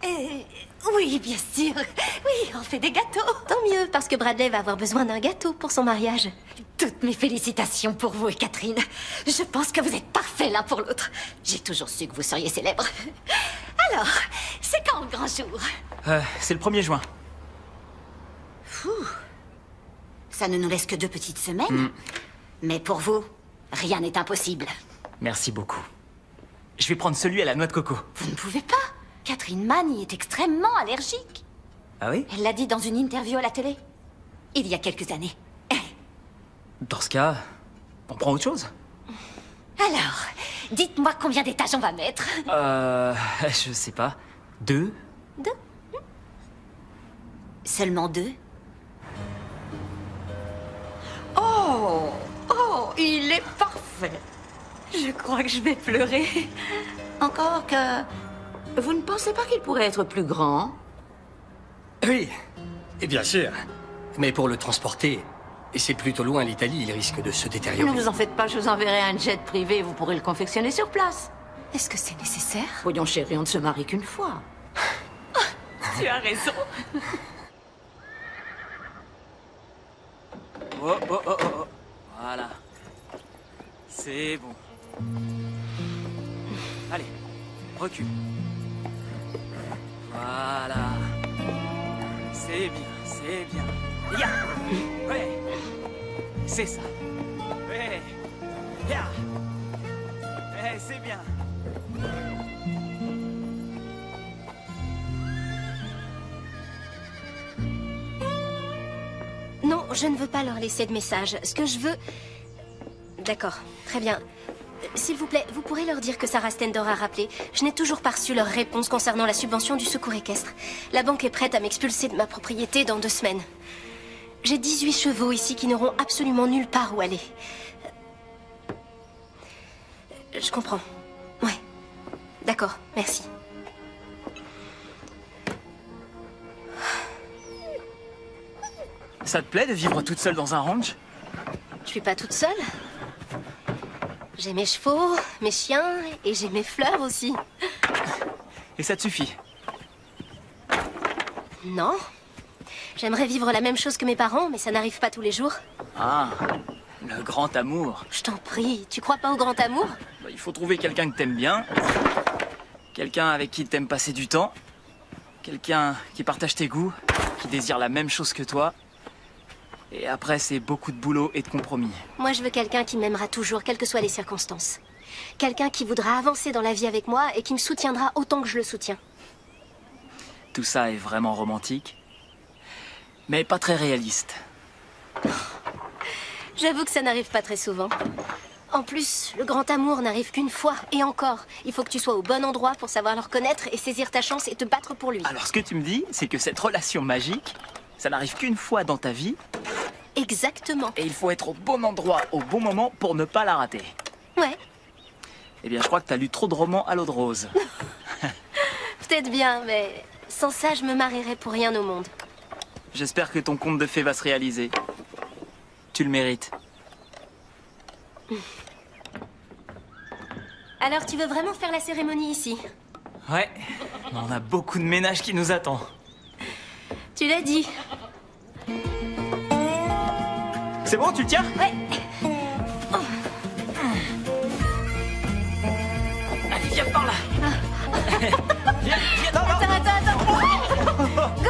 Oui, bien sûr. Oui, on fait des gâteaux. Tant mieux, parce que Bradley va avoir besoin d'un gâteau pour son mariage. Toutes mes félicitations pour vous et Catherine. Je pense que vous êtes parfaits l'un pour l'autre. J'ai toujours su que vous seriez célèbres. Alors, c'est quand le grand jour? C'est le 1er juin. Fou. Ça ne nous laisse que 2 petites semaines. Mais pour vous, rien n'est impossible. Merci beaucoup. Je vais prendre celui à la noix de coco. Vous ne pouvez pas. Catherine Mann y est extrêmement allergique. Ah oui? Elle l'a dit dans une interview à la télé. Il y a quelques années. Dans ce cas, on prend autre chose. Alors, dites-moi combien d'étages on va mettre. Je sais pas. 2? Seulement 2? Oh, il est parfait. Je crois que je vais pleurer. Encore que... Vous ne pensez pas qu'il pourrait être plus grand? Oui, et bien sûr. Mais pour le transporter, et c'est plutôt loin l'Italie, il risque de se détériorer. Ne vous en faites pas, je vous enverrai un jet privé, vous pourrez le confectionner sur place. Est-ce que c'est nécessaire? Voyons chérie, on ne se marie qu'une fois. Tu as raison. Oh. Voilà. C'est bon. Allez, recule. Voilà. C'est bien. Regarde. Ouais. C'est ça. Ouais. Regarde. Ouais, c'est bien. Non, je ne veux pas leur laisser de message. Ce que je veux... D'accord, très bien. S'il vous plaît, vous pourrez leur dire que Sarah Stendor a rappelé. Je n'ai toujours pas reçu leur réponse concernant la subvention du secours équestre. La banque est prête à m'expulser de ma propriété dans 2 semaines. J'ai 18 chevaux ici qui n'auront absolument nulle part où aller. Je comprends. Ouais. D'accord, merci. Ça te plaît de vivre toute seule dans un ranch? Je suis pas toute seule. J'ai mes chevaux, mes chiens et j'ai mes fleurs aussi. Et ça te suffit? Non. J'aimerais vivre la même chose que mes parents, mais ça n'arrive pas tous les jours. Ah, le grand amour. Je t'en prie, tu crois pas au grand amour? Bah, il faut trouver quelqu'un que t'aimes bien. Quelqu'un avec qui t'aimes passer du temps. Quelqu'un qui partage tes goûts, qui désire la même chose que toi. Et après, c'est beaucoup de boulot et de compromis. Moi, je veux quelqu'un qui m'aimera toujours, quelles que soient les circonstances. Quelqu'un qui voudra avancer dans la vie avec moi et qui me soutiendra autant que je le soutiens. Tout ça est vraiment romantique, mais pas très réaliste. J'avoue que ça n'arrive pas très souvent. En plus, le grand amour n'arrive qu'une fois. Et encore, il faut que tu sois au bon endroit pour savoir le reconnaître et saisir ta chance et te battre pour lui. Alors ce que tu me dis, c'est que cette relation magique, ça n'arrive qu'une fois dans ta vie. Exactement. Et il faut être au bon endroit, au bon moment pour ne pas la rater. Ouais. Eh bien, je crois que t'as lu trop de romans à l'eau de rose. Peut-être bien, mais sans ça, je me marierais pour rien au monde. J'espère que ton conte de fées va se réaliser. Tu le mérites. Alors, tu veux vraiment faire la cérémonie ici? Ouais, on a beaucoup de ménage qui nous attend. Tu l'as dit. C'est bon, tu le tiens? Ouais. Allez, viens par là. Viens, non, non. Attends. Go!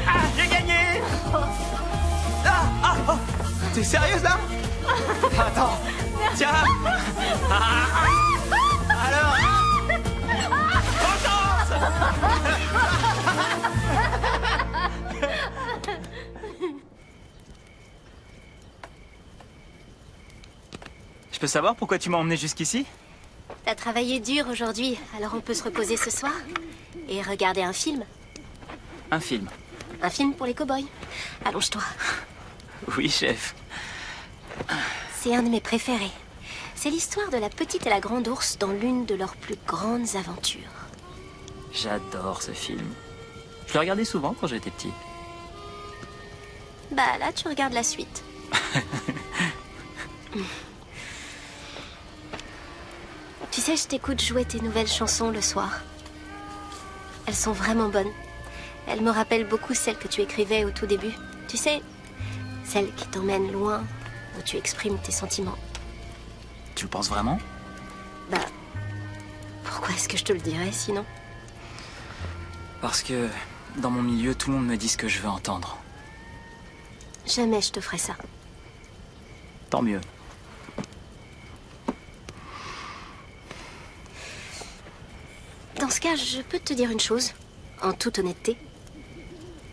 Ah, j'ai gagné! Oh. T'es sérieuse là? Attends. Tiens. Alors. Bonne chance. Je peux savoir pourquoi tu m'as emmené jusqu'ici? T'as travaillé dur aujourd'hui, alors on peut se reposer ce soir et regarder un film. Un film? Un film pour les cow-boys. Allonge-toi. Oui, chef. C'est un de mes préférés. C'est l'histoire de la petite et la grande ours dans l'une de leurs plus grandes aventures. J'adore ce film. Je le regardais souvent quand j'étais petit. Bah là, tu regardes la suite. Tu sais, je t'écoute jouer tes nouvelles chansons le soir. Elles sont vraiment bonnes. Elles me rappellent beaucoup celles que tu écrivais au tout début. Tu sais, celles qui t'emmènent loin, où tu exprimes tes sentiments. Tu le penses vraiment? Bah, pourquoi est-ce que je te le dirais sinon? Parce que dans mon milieu, tout le monde me dit ce que je veux entendre. Jamais je te ferai ça. Tant mieux. Dans ce cas, je peux te dire une chose, en toute honnêteté.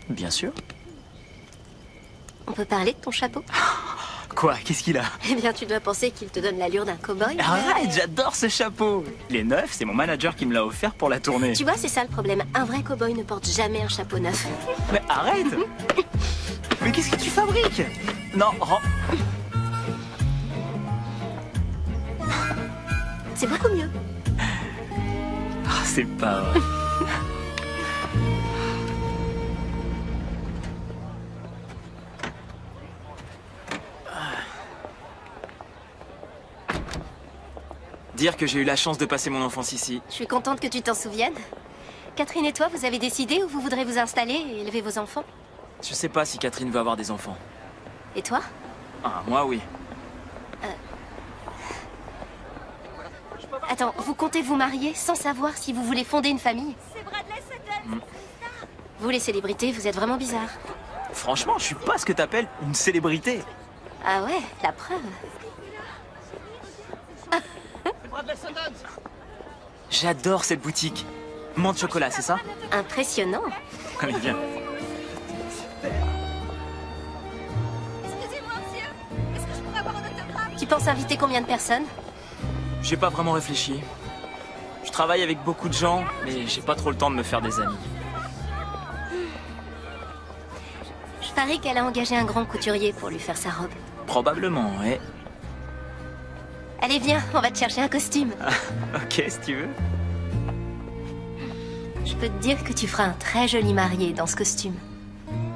Bien sûr. On peut parler de ton chapeau? Quoi? Qu'est-ce qu'il a? Eh bien, tu dois penser qu'il te donne l'allure d'un cow-boy. Arrête, j'adore ce chapeau. Il est neuf, c'est mon manager qui me l'a offert pour la tournée. Tu vois, c'est ça le problème. Un vrai cow-boy ne porte jamais un chapeau neuf. Mais arrête. Mais qu'est-ce que tu fabriques? Non, C'est beaucoup mieux. C'est pas vrai. Dire que j'ai eu la chance de passer mon enfance ici. Je suis contente que tu t'en souviennes. Catherine et toi, vous avez décidé où vous voudrez vous installer et élever vos enfants? Je sais pas si Catherine veut avoir des enfants. Et toi? Ah, moi oui. Attends, vous comptez vous marier sans savoir si vous voulez fonder une famille? Vous, les célébrités, vous êtes vraiment bizarres. Franchement, je suis pas ce que t'appelles une célébrité. Ah ouais, la preuve. J'adore cette boutique. Menthe chocolat, c'est ça? Impressionnant. Allez, viens. Excusez-moi, monsieur. Est-ce que je pourrais avoir un autographe? Tu penses inviter combien de personnes? J'ai pas vraiment réfléchi. Je travaille avec beaucoup de gens, mais j'ai pas trop le temps de me faire des amis. Je parie qu'elle a engagé un grand couturier pour lui faire sa robe. Probablement, ouais. Allez, viens, on va te chercher un costume. Ah, ok, si tu veux. Je peux te dire que tu feras un très joli marié dans ce costume.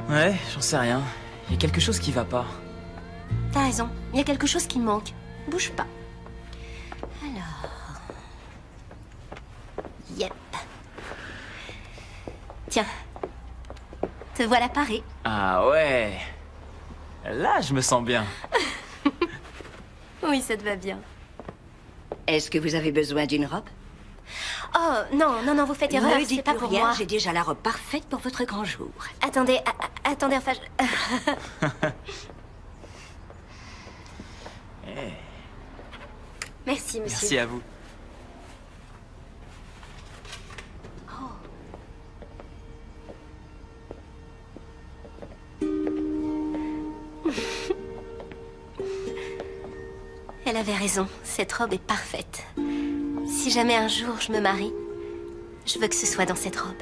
Ouais, j'en sais rien. Il y a quelque chose qui va pas. T'as raison, il y a quelque chose qui me manque. Bouge pas. Alors... Yep. Tiens. Te voilà paré. Ah ouais. Là, je me sens bien. Oui, ça te va bien. Est-ce que vous avez besoin d'une robe? Oh, non, non, non, vous faites erreur, Ne c'est dites pas plus pour rien, moi. j'ai déjà la robe parfaite pour votre grand jour. Attendez, attendez, enfin... Merci, monsieur. Merci à vous. Elle avait raison, cette robe est parfaite. Si jamais un jour je me marie, je veux que ce soit dans cette robe.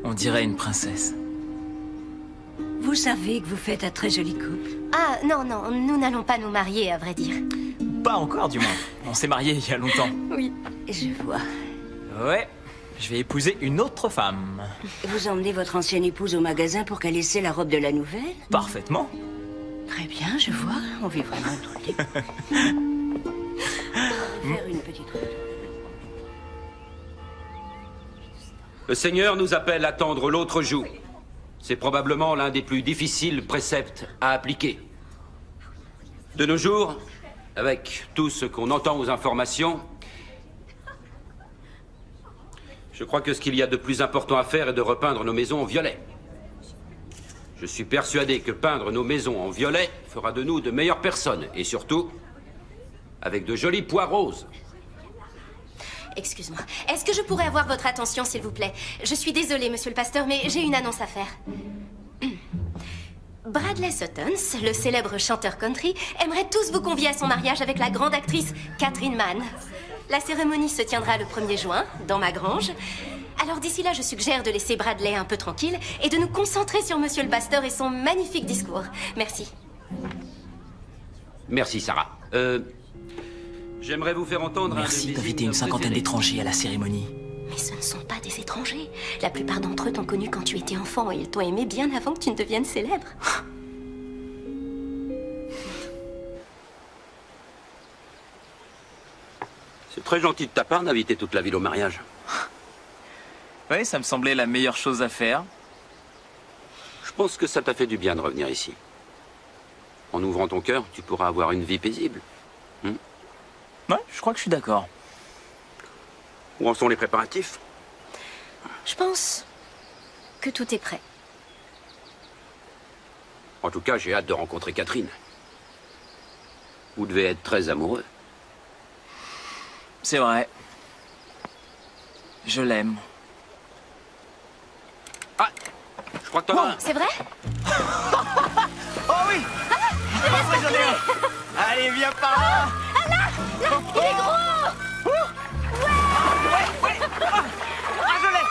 On dirait une princesse. Vous savez que vous faites un très joli couple. Ah, non, non, nous n'allons pas nous marier, à vrai dire. Pas encore, du moins. On s'est mariés il y a longtemps. Oui. Je vois. Ouais, je vais épouser une autre femme. Vous emmenez votre ancienne épouse au magasin pour qu'elle essaie la robe de la nouvelle? Parfaitement. Très bien, je vois. On vit vraiment tout le temps. Faire une petite robe. Le Seigneur nous appelle à tendre l'autre joue. C'est probablement l'un des plus difficiles préceptes à appliquer. De nos jours, avec tout ce qu'on entend aux informations, je crois que ce qu'il y a de plus important à faire est de repeindre nos maisons en violet. Je suis persuadé que peindre nos maisons en violet fera de nous de meilleures personnes, et surtout, avec de jolis pois roses. Excuse-moi. Est-ce que je pourrais avoir votre attention, s'il vous plaît? Je suis désolée, monsieur le pasteur, mais j'ai une annonce à faire. Bradley Suttons, le célèbre chanteur country, aimerait tous vous convier à son mariage avec la grande actrice Catherine Mann. La cérémonie se tiendra le 1er juin, dans ma grange. Alors d'ici là, je suggère de laisser Bradley un peu tranquille et de nous concentrer sur monsieur le pasteur et son magnifique discours. Merci. Merci, Sarah. J'aimerais vous faire entendre Merci d'inviter une cinquantaine d'étrangers à la cérémonie. Mais ce ne sont pas des étrangers. La plupart d'entre eux t'ont connu quand tu étais enfant et ils t'ont aimé bien avant que tu ne deviennes célèbre. C'est très gentil de ta part d'inviter toute la ville au mariage. Ouais, ça me semblait la meilleure chose à faire. Je pense que ça t'a fait du bien de revenir ici. En ouvrant ton cœur, tu pourras avoir une vie paisible. Ouais, je crois que je suis d'accord. Où en sont les préparatifs? Je pense que tout est prêt. En tout cas, j'ai hâte de rencontrer Catherine. Vous devez être très amoureux. C'est vrai. Je l'aime. Ah, je crois que t'en as un. C'est vrai? Oh oui! Allez, viens par là! Ah là! Là! Il est gros! Ouais! Ah, je l'ai!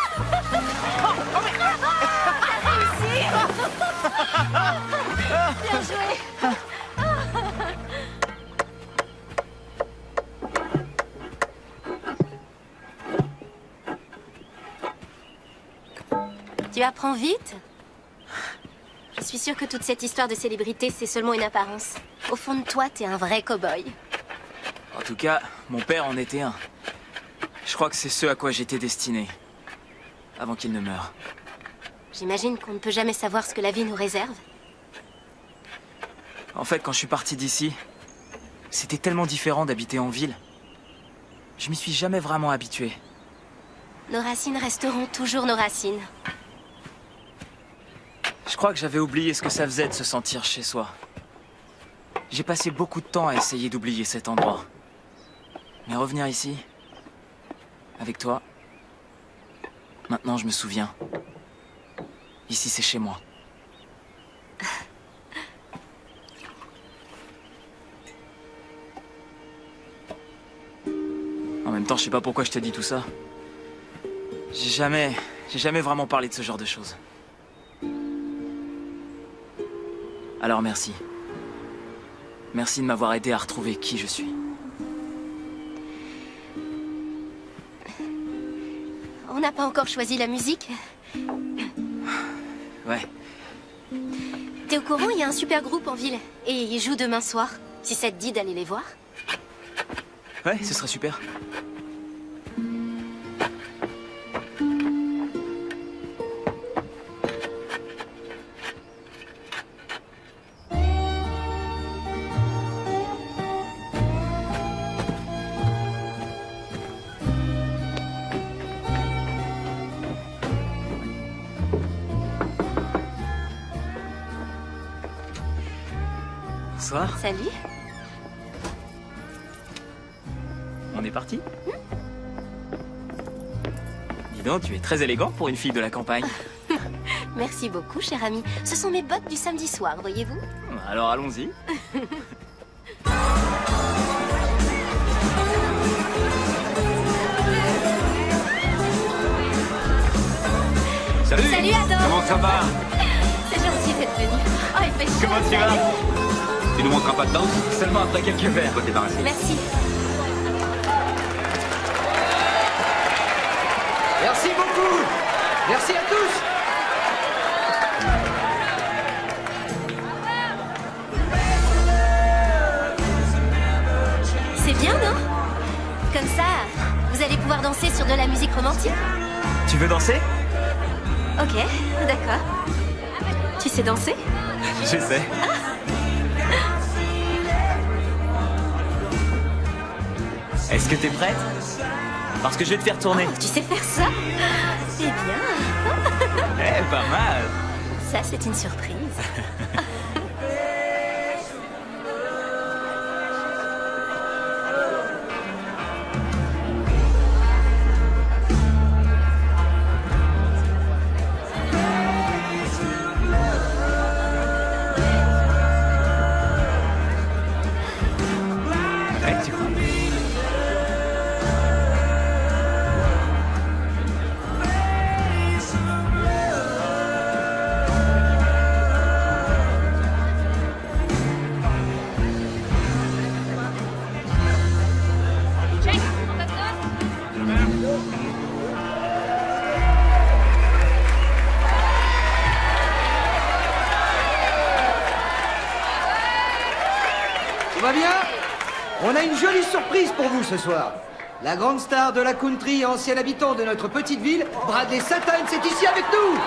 Bien joué! Tu apprends vite? Je suis sûre que toute cette histoire de célébrité, c'est seulement une apparence. Au fond de toi, t'es un vrai cow-boy. En tout cas, mon père en était un. Je crois que c'est ce à quoi j'étais destiné. Avant qu'il ne meure. J'imagine qu'on ne peut jamais savoir ce que la vie nous réserve. En fait, quand je suis parti d'ici, c'était tellement différent d'habiter en ville. Je m'y suis jamais vraiment habitué. Nos racines resteront toujours nos racines. Je crois que j'avais oublié ce que ça faisait de se sentir chez soi. J'ai passé beaucoup de temps à essayer d'oublier cet endroit. Mais revenir ici, avec toi, maintenant je me souviens. Ici, c'est chez moi. En même temps, je sais pas pourquoi je te dis tout ça. J'ai jamais vraiment parlé de ce genre de choses. Alors merci. Merci de m'avoir aidé à retrouver qui je suis. On n'a pas encore choisi la musique? Ouais. T'es au courant, il y a un super groupe en ville. Et ils jouent demain soir. Si ça te dit d'aller les voir. Ouais, ce serait super. Bonsoir. Salut. On est parti. Dis donc, tu es très élégant pour une fille de la campagne. Merci beaucoup, cher ami. Ce sont mes bottes du samedi soir, voyez-vous? Alors allons-y. Salut. Salut, Adam. Comment ça va? C'est gentil d'être venu. Oh, il fait chaud. Comment tu vas? Tu nous montreras pas de danse? Seulement après quelques verres. Faut te débarrasser. Merci. Merci beaucoup. Merci à tous. C'est bien, non? Comme ça, vous allez pouvoir danser sur de la musique romantique. Tu veux danser? Ok, d'accord. Tu sais danser? Je sais. Est-ce que t'es prête? Parce que je vais te faire tourner. Oh, tu sais faire ça? C'est bien. Eh, pas mal. Ça, c'est une surprise. Ouais, tu vois. Tout va bien? On a une jolie surprise pour vous ce soir. La grande star de la country et ancien habitant de notre petite ville, Bradley Satan, c'est ici avec nous.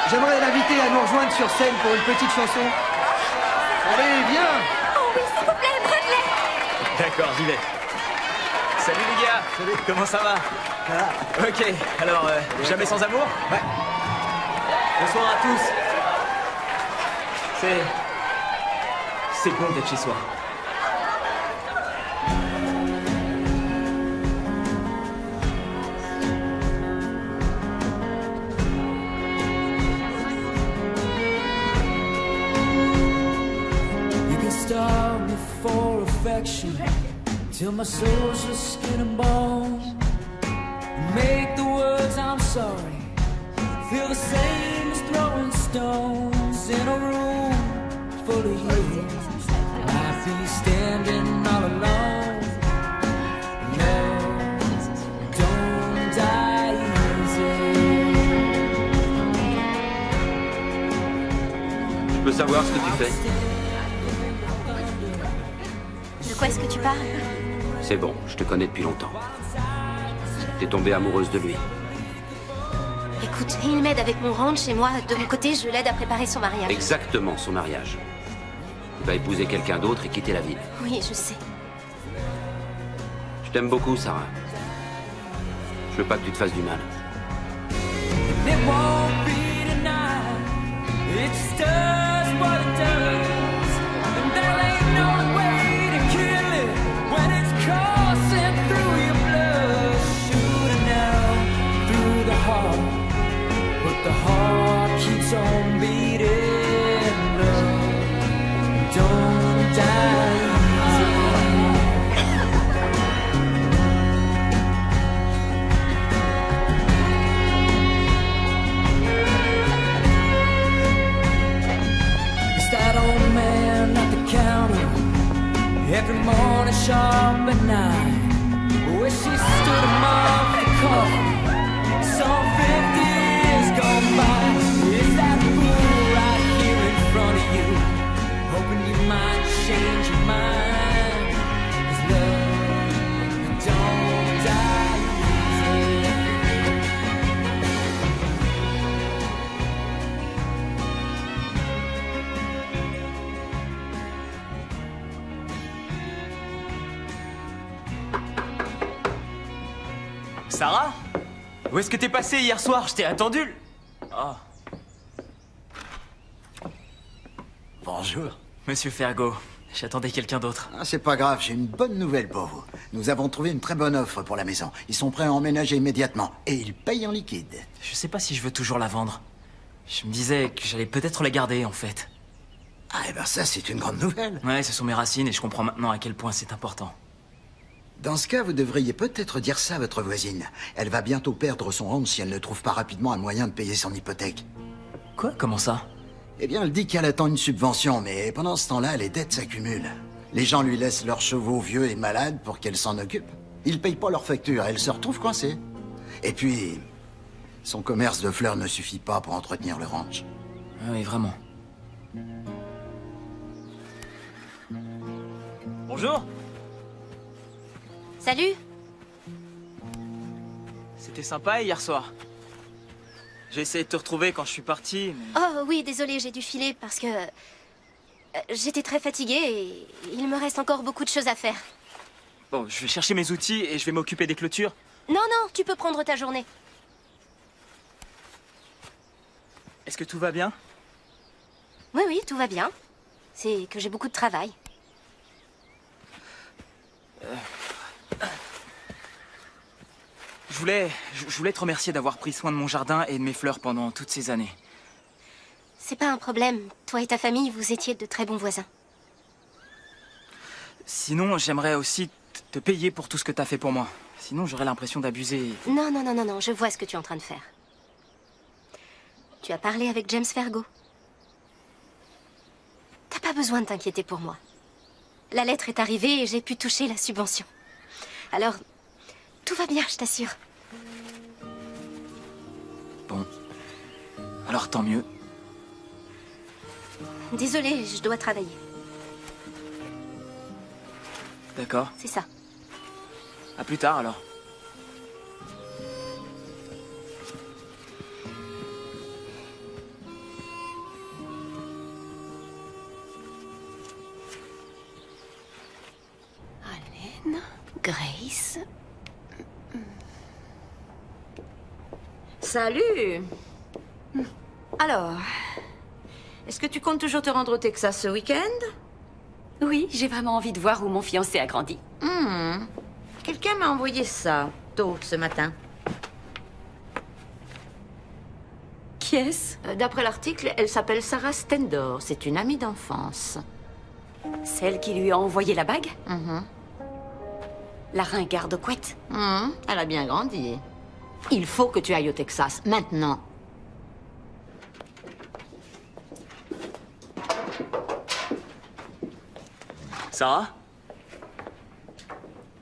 J'aimerais l'inviter à nous rejoindre sur scène pour une petite chanson. Allez, viens. Oh oui, s'il vous plaît, Bradley. D'accord, j'y vais. Salut les gars. Salut. Comment ça va? Ok, alors, jamais sans amour? Ouais. Bonsoir à tous. C'est bon d'être chez soi. You can starve me for affection till my soul's just skin and bone. Make the words I'm sorry feel the same as throwing stones in a room full of you. Might be standing all alone. No, don't die easy. Je peux savoir ce que tu fais? De quoi est-ce que tu parles? C'est bon, je te connais depuis longtemps. T'es tombée amoureuse de lui. Écoute, il m'aide avec mon ranch et moi, de mon côté, je l'aide à préparer son mariage. Exactement, son mariage. Il va épouser quelqu'un d'autre et quitter la ville. Oui, je sais. Je t'aime beaucoup, Sarah. Je veux pas que tu te fasses du mal. It won't be tonight. It just does what it does. And there ain't no way to kill it when it's coursing through your blood. Shooting out through the heart. But the heart keeps on beating. Love, don't die easy. Sarah? Où est-ce que t'es passée hier soir? Je t'ai attendu. Oh. Bonjour. Monsieur Fergo, j'attendais quelqu'un d'autre. Ah, c'est pas grave, j'ai une bonne nouvelle pour vous. Nous avons trouvé une très bonne offre pour la maison. Ils sont prêts à emménager immédiatement. Et ils payent en liquide. Je sais pas si je veux toujours la vendre. Je me disais que j'allais peut-être la garder, en fait. Ah, et ben ça, c'est une grande nouvelle. Ouais, ce sont mes racines et je comprends maintenant à quel point c'est important. Dans ce cas, vous devriez peut-être dire ça à votre voisine. Elle va bientôt perdre son rente si elle ne trouve pas rapidement un moyen de payer son hypothèque. Quoi? Comment ça? Eh bien, elle dit qu'elle attend une subvention, mais pendant ce temps-là, les dettes s'accumulent. Les gens lui laissent leurs chevaux vieux et malades pour qu'elle s'en occupe. Ils payent pas leurs factures, elle se retrouve coincée. Et puis, son commerce de fleurs ne suffit pas pour entretenir le ranch. Oui, vraiment. Bonjour. Salut. C'était sympa hier soir. J'ai essayé de te retrouver quand je suis parti, mais... Oh oui, désolée, j'ai dû filer parce que... j'étais très fatiguée et il me reste encore beaucoup de choses à faire. Bon, je vais chercher mes outils et je vais m'occuper des clôtures. Non, non, tu peux prendre ta journée. Est-ce que tout va bien? Oui, oui, tout va bien. C'est que j'ai beaucoup de travail. Je voulais te remercier d'avoir pris soin de mon jardin et de mes fleurs pendant toutes ces années. C'est pas un problème. Toi et ta famille, vous étiez de très bons voisins. Sinon, j'aimerais aussi te payer pour tout ce que t'as fait pour moi. Sinon, j'aurais l'impression d'abuser. Non, non, non, non, non, je vois ce que tu es en train de faire. Tu as parlé avec James Fergo. T'as pas besoin de t'inquiéter pour moi. La lettre est arrivée et j'ai pu toucher la subvention. Alors, tout va bien, je t'assure. Bon. Alors, tant mieux. Désolée, je dois travailler. D'accord. C'est ça. À plus tard, alors. Allen, Grace. Salut. Alors, est-ce que tu comptes toujours te rendre au Texas ce week-end? Oui, j'ai vraiment envie de voir où mon fiancé a grandi. Quelqu'un m'a envoyé ça, tôt ce matin. Qui est-ce? D'après l'article, elle s'appelle Sarah Stendor. C'est une amie d'enfance. Celle qui lui a envoyé la bague? La ringarde couette? Elle a bien grandi. Il faut que tu ailles au Texas, maintenant. Sarah?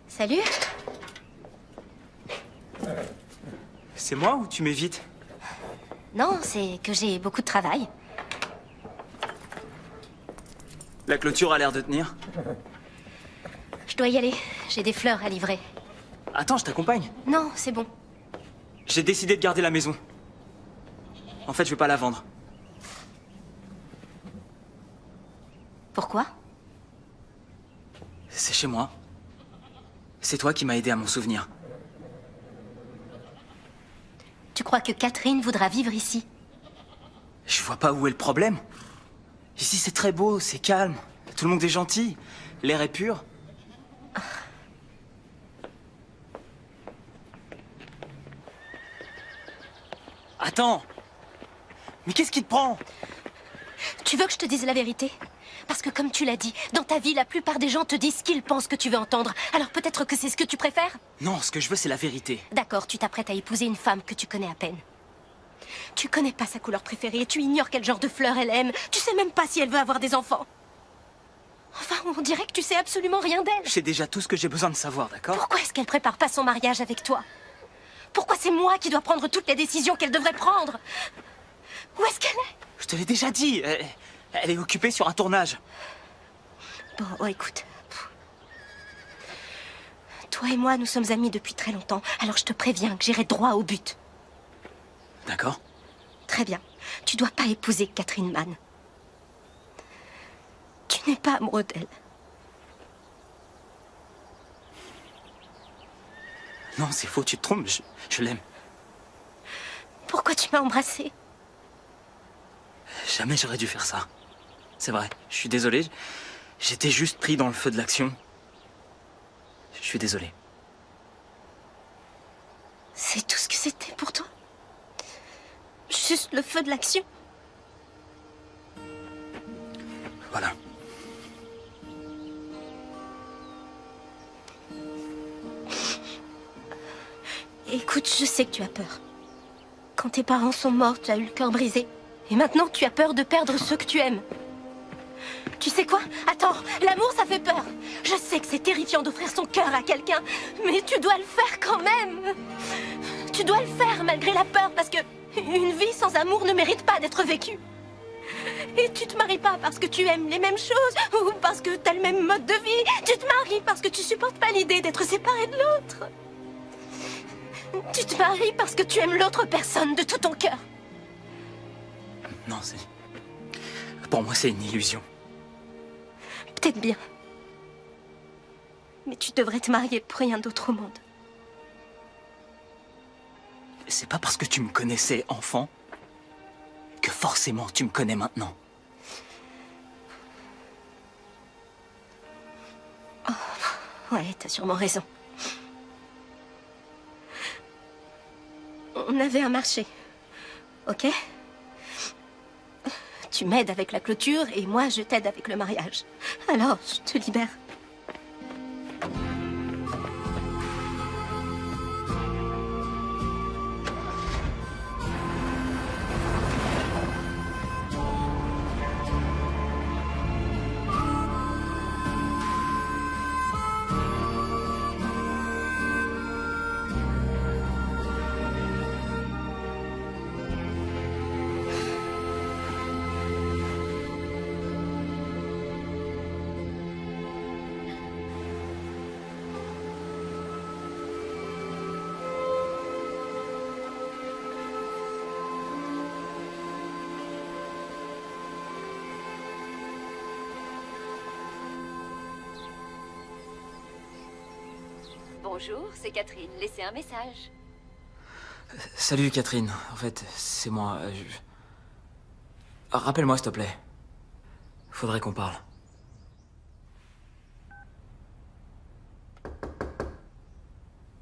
Salut. C'est moi ou tu m'évites? Non, c'est que j'ai beaucoup de travail. La clôture a l'air de tenir. Je dois y aller. J'ai des fleurs à livrer. Attends, je t'accompagne. Non, c'est bon. J'ai décidé de garder la maison. En fait, je vais pas la vendre. Pourquoi? C'est chez moi. C'est toi qui m'as aidé à m'en souvenir. Tu crois que Catherine voudra vivre ici? Je vois pas où est le problème. Ici, c'est très beau, c'est calme. Tout le monde est gentil. L'air est pur. Attends. Mais qu'est-ce qui te prend? Tu veux que je te dise la vérité? Parce que comme tu l'as dit, dans ta vie, la plupart des gens te disent ce qu'ils pensent que tu veux entendre. Alors peut-être que c'est ce que tu préfères? Non, ce que je veux, c'est la vérité. D'accord, tu t'apprêtes à épouser une femme que tu connais à peine. Tu connais pas sa couleur préférée, tu ignores quel genre de fleurs elle aime. Tu sais même pas si elle veut avoir des enfants. Enfin, on dirait que tu sais absolument rien d'elle. Je sais déjà tout ce que j'ai besoin de savoir, d'accord? Pourquoi est-ce qu'elle prépare pas son mariage avec toi? Pourquoi c'est moi qui dois prendre toutes les décisions qu'elle devrait prendre? Où est-ce qu'elle est? Je te l'ai déjà dit. Elle est occupée sur un tournage. Bon, oh, écoute. Toi et moi, nous sommes amis depuis très longtemps. Alors je te préviens que j'irai droit au but. D'accord. Très bien. Tu dois pas épouser Catherine Mann. Tu n'es pas amoureux d'elle. Non, c'est faux, tu te trompes, je l'aime. Pourquoi tu m'as embrassée? Jamais j'aurais dû faire ça. C'est vrai, je suis désolé. J'étais juste pris dans le feu de l'action. Je suis désolé. C'est tout ce que c'était pour toi? Juste le feu de l'action? Voilà. Écoute, je sais que tu as peur. Quand tes parents sont morts, tu as eu le cœur brisé. Et maintenant, tu as peur de perdre ceux que tu aimes. Tu sais quoi? Attends, l'amour, ça fait peur. Je sais que c'est terrifiant d'offrir son cœur à quelqu'un, mais tu dois le faire quand même. Tu dois le faire malgré la peur, parce que une vie sans amour ne mérite pas d'être vécue. Et tu te maries pas parce que tu aimes les mêmes choses ou parce que t'as le même mode de vie. Tu te maries parce que tu supportes pas l'idée d'être séparé de l'autre. Tu te maries parce que tu aimes l'autre personne de tout ton cœur. Non, c'est... Pour moi, c'est une illusion. Peut-être bien. Mais tu devrais te marier pour rien d'autre au monde. C'est pas parce que tu me connaissais enfant que forcément tu me connais maintenant. Oh, ouais, t'as sûrement raison. On avait un marché, ok? Tu m'aides avec la clôture et moi je t'aide avec le mariage. Alors, je te libère. Bonjour, c'est Catherine. Laissez un message. Salut Catherine, en fait, c'est moi. Rappelle-moi s'il te plaît. Faudrait qu'on parle.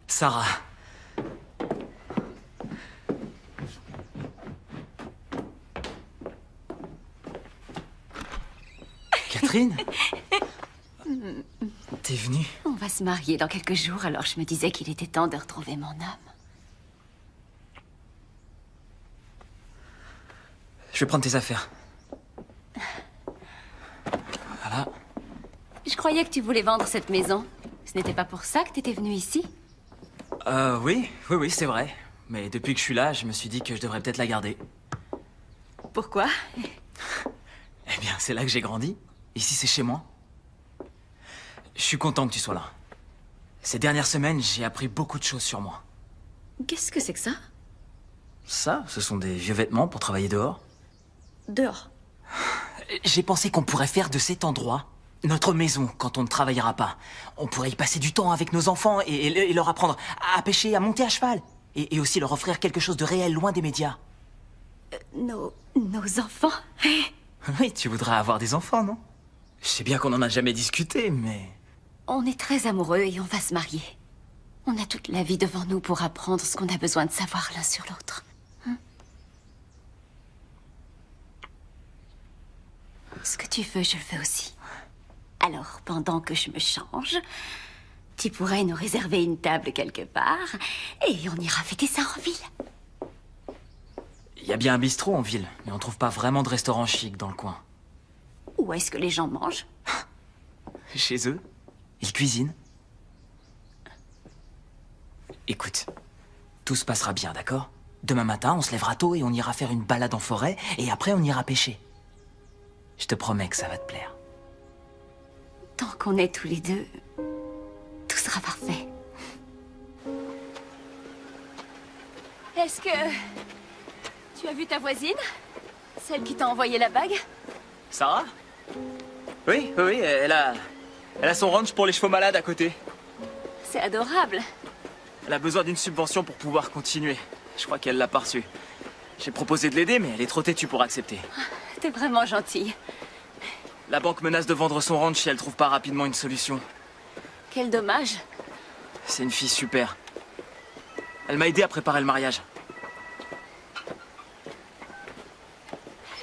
Sarah. Catherine? T'es venue? On va se marier dans quelques jours, alors je me disais qu'il était temps de retrouver mon homme. Je vais prendre tes affaires. Voilà. Je croyais que tu voulais vendre cette maison. Ce n'était pas pour ça que t'étais venu ici? Oui, c'est vrai. Mais depuis que je suis là, je me suis dit que je devrais peut-être la garder. Pourquoi? Eh bien, c'est là que j'ai grandi. Ici, c'est chez moi. Je suis content que tu sois là. Ces dernières semaines, j'ai appris beaucoup de choses sur moi. Qu'est-ce que c'est que ça? Ça, ce sont des vieux vêtements pour travailler dehors. Dehors? J'ai pensé qu'on pourrait faire de cet endroit notre maison quand on ne travaillera pas. On pourrait y passer du temps avec nos enfants et leur apprendre à pêcher, à monter à cheval. Et aussi leur offrir quelque chose de réel, loin des médias. Nos enfants? Oui, tu voudrais avoir des enfants, non? Je sais bien qu'on n'en a jamais discuté, mais... On est très amoureux et on va se marier. On a toute la vie devant nous pour apprendre ce qu'on a besoin de savoir l'un sur l'autre. Ce que tu veux, je le veux aussi. Alors, pendant que je me change, tu pourrais nous réserver une table quelque part et on ira fêter ça en ville. Il y a bien un bistrot en ville, mais on trouve pas vraiment de restaurant chic dans le coin. Où est-ce que les gens mangent? Chez eux. Ils cuisinent. Écoute, tout se passera bien, d'accord? Demain matin, on se lèvera tôt et on ira faire une balade en forêt, et après on ira pêcher. Je te promets que ça va te plaire. Tant qu'on est tous les deux, tout sera parfait. Est-ce que tu as vu ta voisine? Celle qui t'a envoyé la bague? Sarah? Oui, elle a son ranch pour les chevaux malades à côté. C'est adorable. Elle a besoin d'une subvention pour pouvoir continuer. Je crois qu'elle l'a pas reçue. J'ai proposé de l'aider, mais elle est trop têtue pour accepter. T'es vraiment gentille. La banque menace de vendre son ranch si elle trouve pas rapidement une solution. Quel dommage. C'est une fille super. Elle m'a aidé à préparer le mariage.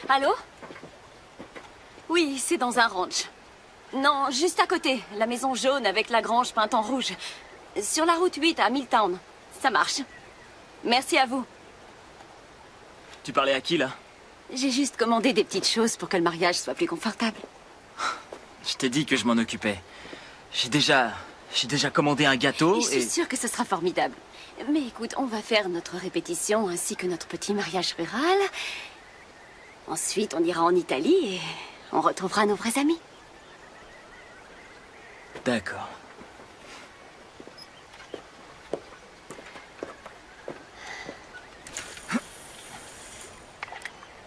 Allô? Oui, c'est dans un ranch. Non, juste à côté. La maison jaune avec la grange peinte en rouge. Sur la route 8 à Milltown. Ça marche. Merci à vous. Tu parlais à qui, là? J'ai juste commandé des petites choses pour que le mariage soit plus confortable. Je t'ai dit que je m'en occupais. J'ai déjà commandé un gâteau Je suis sûre que ce sera formidable. Mais écoute, on va faire notre répétition ainsi que notre petit mariage rural. Ensuite, on ira en Italie et on retrouvera nos vrais amis. D'accord.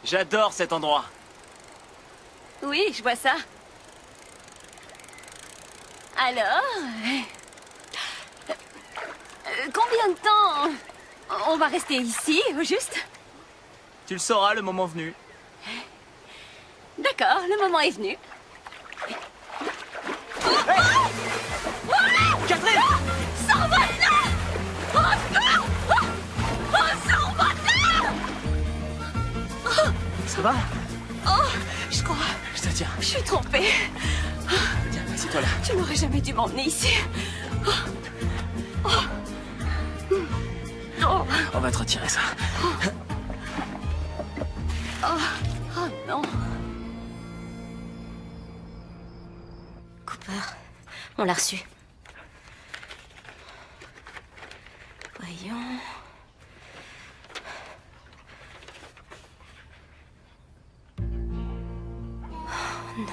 J'adore cet endroit. Oui, je vois ça. Alors... combien de temps on va rester ici, au juste? Tu le sauras le moment venu. D'accord, le moment est venu. Catherine! S'en va de là! Oh, s'en va de là! Ça va? Oh, je crois. Je te tiens. Je suis trompée. Tiens, assieds-toi là. Tu n'aurais jamais dû m'emmener ici. On va te retirer ça. Oh non. Cooper, on l'a reçu. Voyons... Oh non.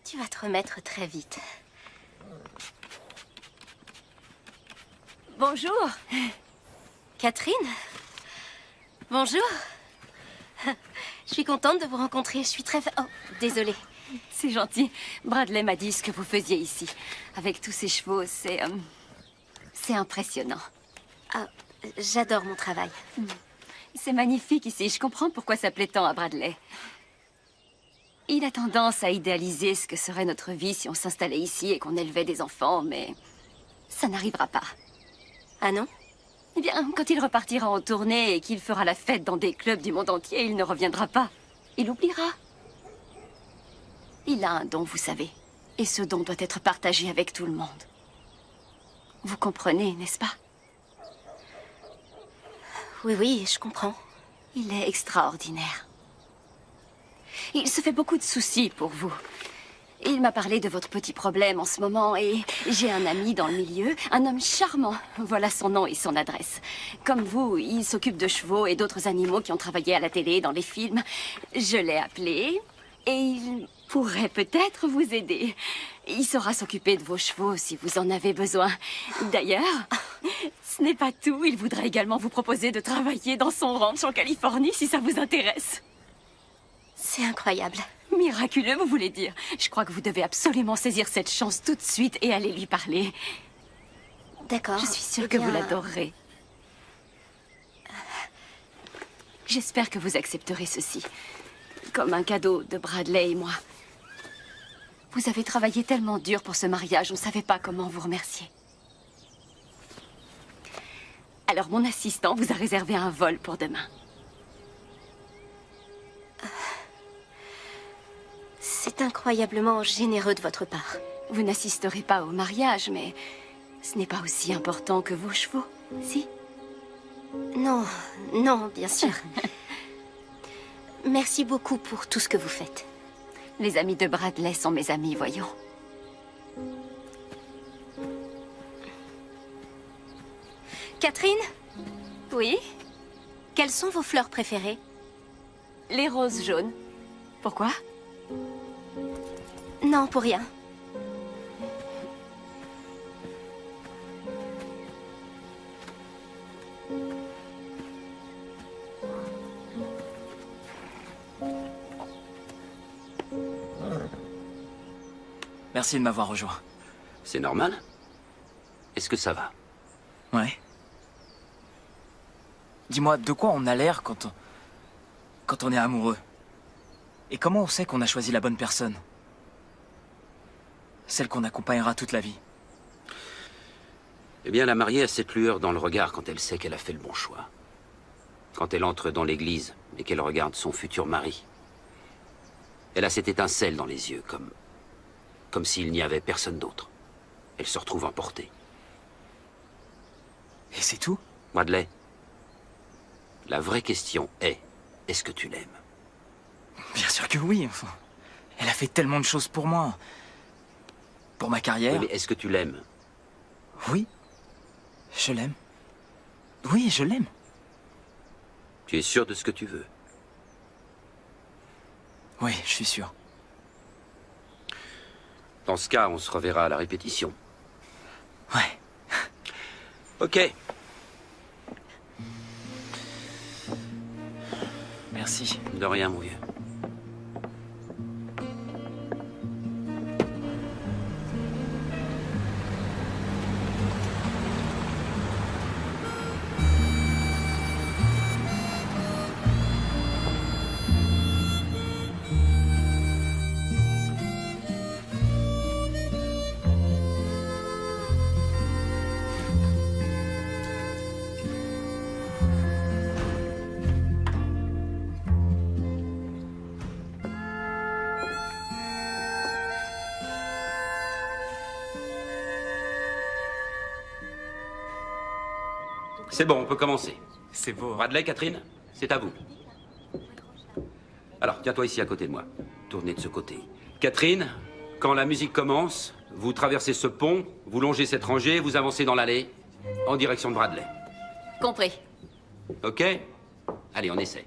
Tu vas te remettre très vite. Bonjour. Catherine? Bonjour. Je suis contente de vous rencontrer. Je suis très... Oh, désolée. C'est gentil. Bradley m'a dit ce que vous faisiez ici. Avec tous ces chevaux, c'est impressionnant. Ah, j'adore mon travail. C'est magnifique ici. Je comprends pourquoi ça plaît tant à Bradley. Il a tendance à idéaliser ce que serait notre vie si on s'installait ici et qu'on élevait des enfants, mais ça n'arrivera pas. Ah non? Eh bien, quand il repartira en tournée et qu'il fera la fête dans des clubs du monde entier, il ne reviendra pas. Il oubliera. Il a un don, vous savez. Et ce don doit être partagé avec tout le monde. Vous comprenez, n'est-ce pas? Oui, oui, je comprends. Il est extraordinaire. Il se fait beaucoup de soucis pour vous. Il m'a parlé de votre petit problème en ce moment et j'ai un ami dans le milieu, un homme charmant. Voilà son nom et son adresse. Comme vous, il s'occupe de chevaux et d'autres animaux qui ont travaillé à la télé, dans les films. Je l'ai appelé et il pourrait peut-être vous aider. Il saura s'occuper de vos chevaux si vous en avez besoin. D'ailleurs, ce n'est pas tout. Il voudrait également vous proposer de travailler dans son ranch en Californie si ça vous intéresse. C'est incroyable. Miraculeux, vous voulez dire? Je crois que vous devez absolument saisir cette chance tout de suite et aller lui parler. D'accord. Je suis sûre Eh que bien, vous l'adorerez. J'espère que vous accepterez ceci. Comme un cadeau de Bradley et moi. Vous avez travaillé tellement dur pour ce mariage, on ne savait pas comment vous remercier. Alors mon assistant vous a réservé un vol pour demain. C'est incroyablement généreux de votre part. Vous n'assisterez pas au mariage, mais ce n'est pas aussi important que vos chevaux, si? Non, non, bien sûr. Merci beaucoup pour tout ce que vous faites. Les amis de Bradley sont mes amis, voyons. Catherine? Oui? Quelles sont vos fleurs préférées? Les roses jaunes. Pourquoi? Non, pour rien. Merci de m'avoir rejoint. C'est normal. Est-ce que ça va? Ouais. Dis-moi, de quoi on a l'air quand on est amoureux? Et comment on sait qu'on a choisi la bonne personne? Celle qu'on accompagnera toute la vie. Eh bien, la mariée a cette lueur dans le regard quand elle sait qu'elle a fait le bon choix. Quand elle entre dans l'église et qu'elle regarde son futur mari. Elle a cette étincelle dans les yeux, comme s'il n'y avait personne d'autre. Elle se retrouve emportée. Et c'est tout? Bradley, la vraie question est-ce que tu l'aimes? Bien sûr que oui, enfin. Elle a fait tellement de choses pour moi. Pour ma carrière. Oui, mais est-ce que tu l'aimes? Oui. Je l'aime. Oui, je l'aime. Tu es sûr de ce que tu veux? Oui, je suis sûr. Dans ce cas, on se reverra à la répétition. Ouais. Ok. Merci. De rien, mon vieux. C'est bon, on peut commencer. C'est beau. Bradley, Catherine, c'est à vous. Alors, tiens-toi ici à côté de moi. Tournez de ce côté. Catherine, quand la musique commence, vous traversez ce pont, vous longez cette rangée, vous avancez dans l'allée, en direction de Bradley. Compris. Ok? Allez, on essaie.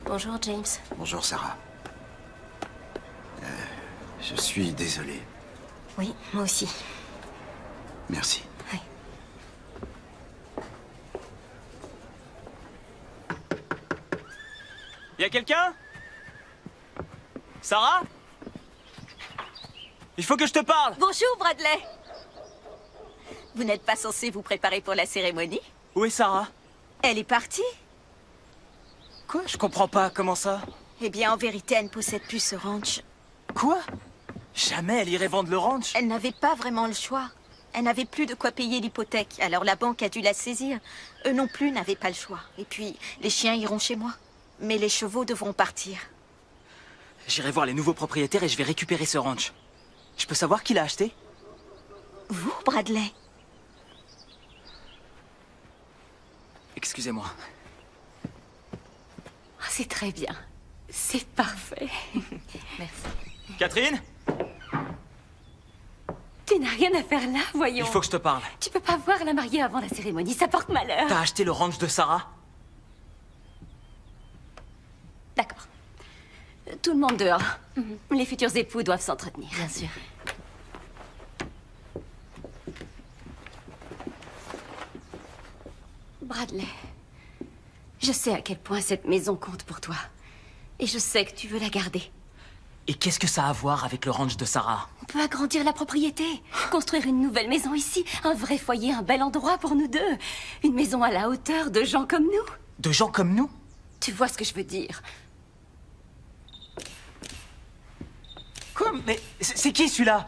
Bonjour, James. Bonjour, Sarah. Je suis désolé. Oui, moi aussi. Merci. Y a quelqu'un? Sarah? Il faut que je te parle. Bonjour, Bradley. Vous n'êtes pas censé vous préparer pour la cérémonie? Où est Sarah? Elle est partie. Quoi? Je comprends pas, comment ça? Eh bien, en vérité, elle ne possède plus ce ranch. Quoi? Jamais elle irait vendre le ranch. Elle n'avait pas vraiment le choix. Elle n'avait plus de quoi payer l'hypothèque, alors la banque a dû la saisir. Eux non plus n'avaient pas le choix. Et puis, les chiens iront chez moi. Mais les chevaux devront partir. J'irai voir les nouveaux propriétaires et je vais récupérer ce ranch. Je peux savoir qui l'a acheté? Vous, Bradley? Excusez-moi. Oh, c'est très bien. C'est parfait. Merci. Catherine? Tu n'as rien à faire là, voyons. Il faut que je te parle. Tu peux pas voir la mariée avant la cérémonie, ça porte malheur. T'as acheté le ranch de Sarah? D'accord. Tout le monde dehors. Les futurs époux doivent s'entretenir. Bien sûr. Bradley, je sais à quel point cette maison compte pour toi. Et je sais que tu veux la garder. Et qu'est-ce que ça a à voir avec le ranch de Sarah? On peut agrandir la propriété, construire une nouvelle maison ici, un vrai foyer, un bel endroit pour nous deux. Une maison à la hauteur de gens comme nous. De gens comme nous? Tu vois ce que je veux dire? Quoi? Mais c'est qui celui-là?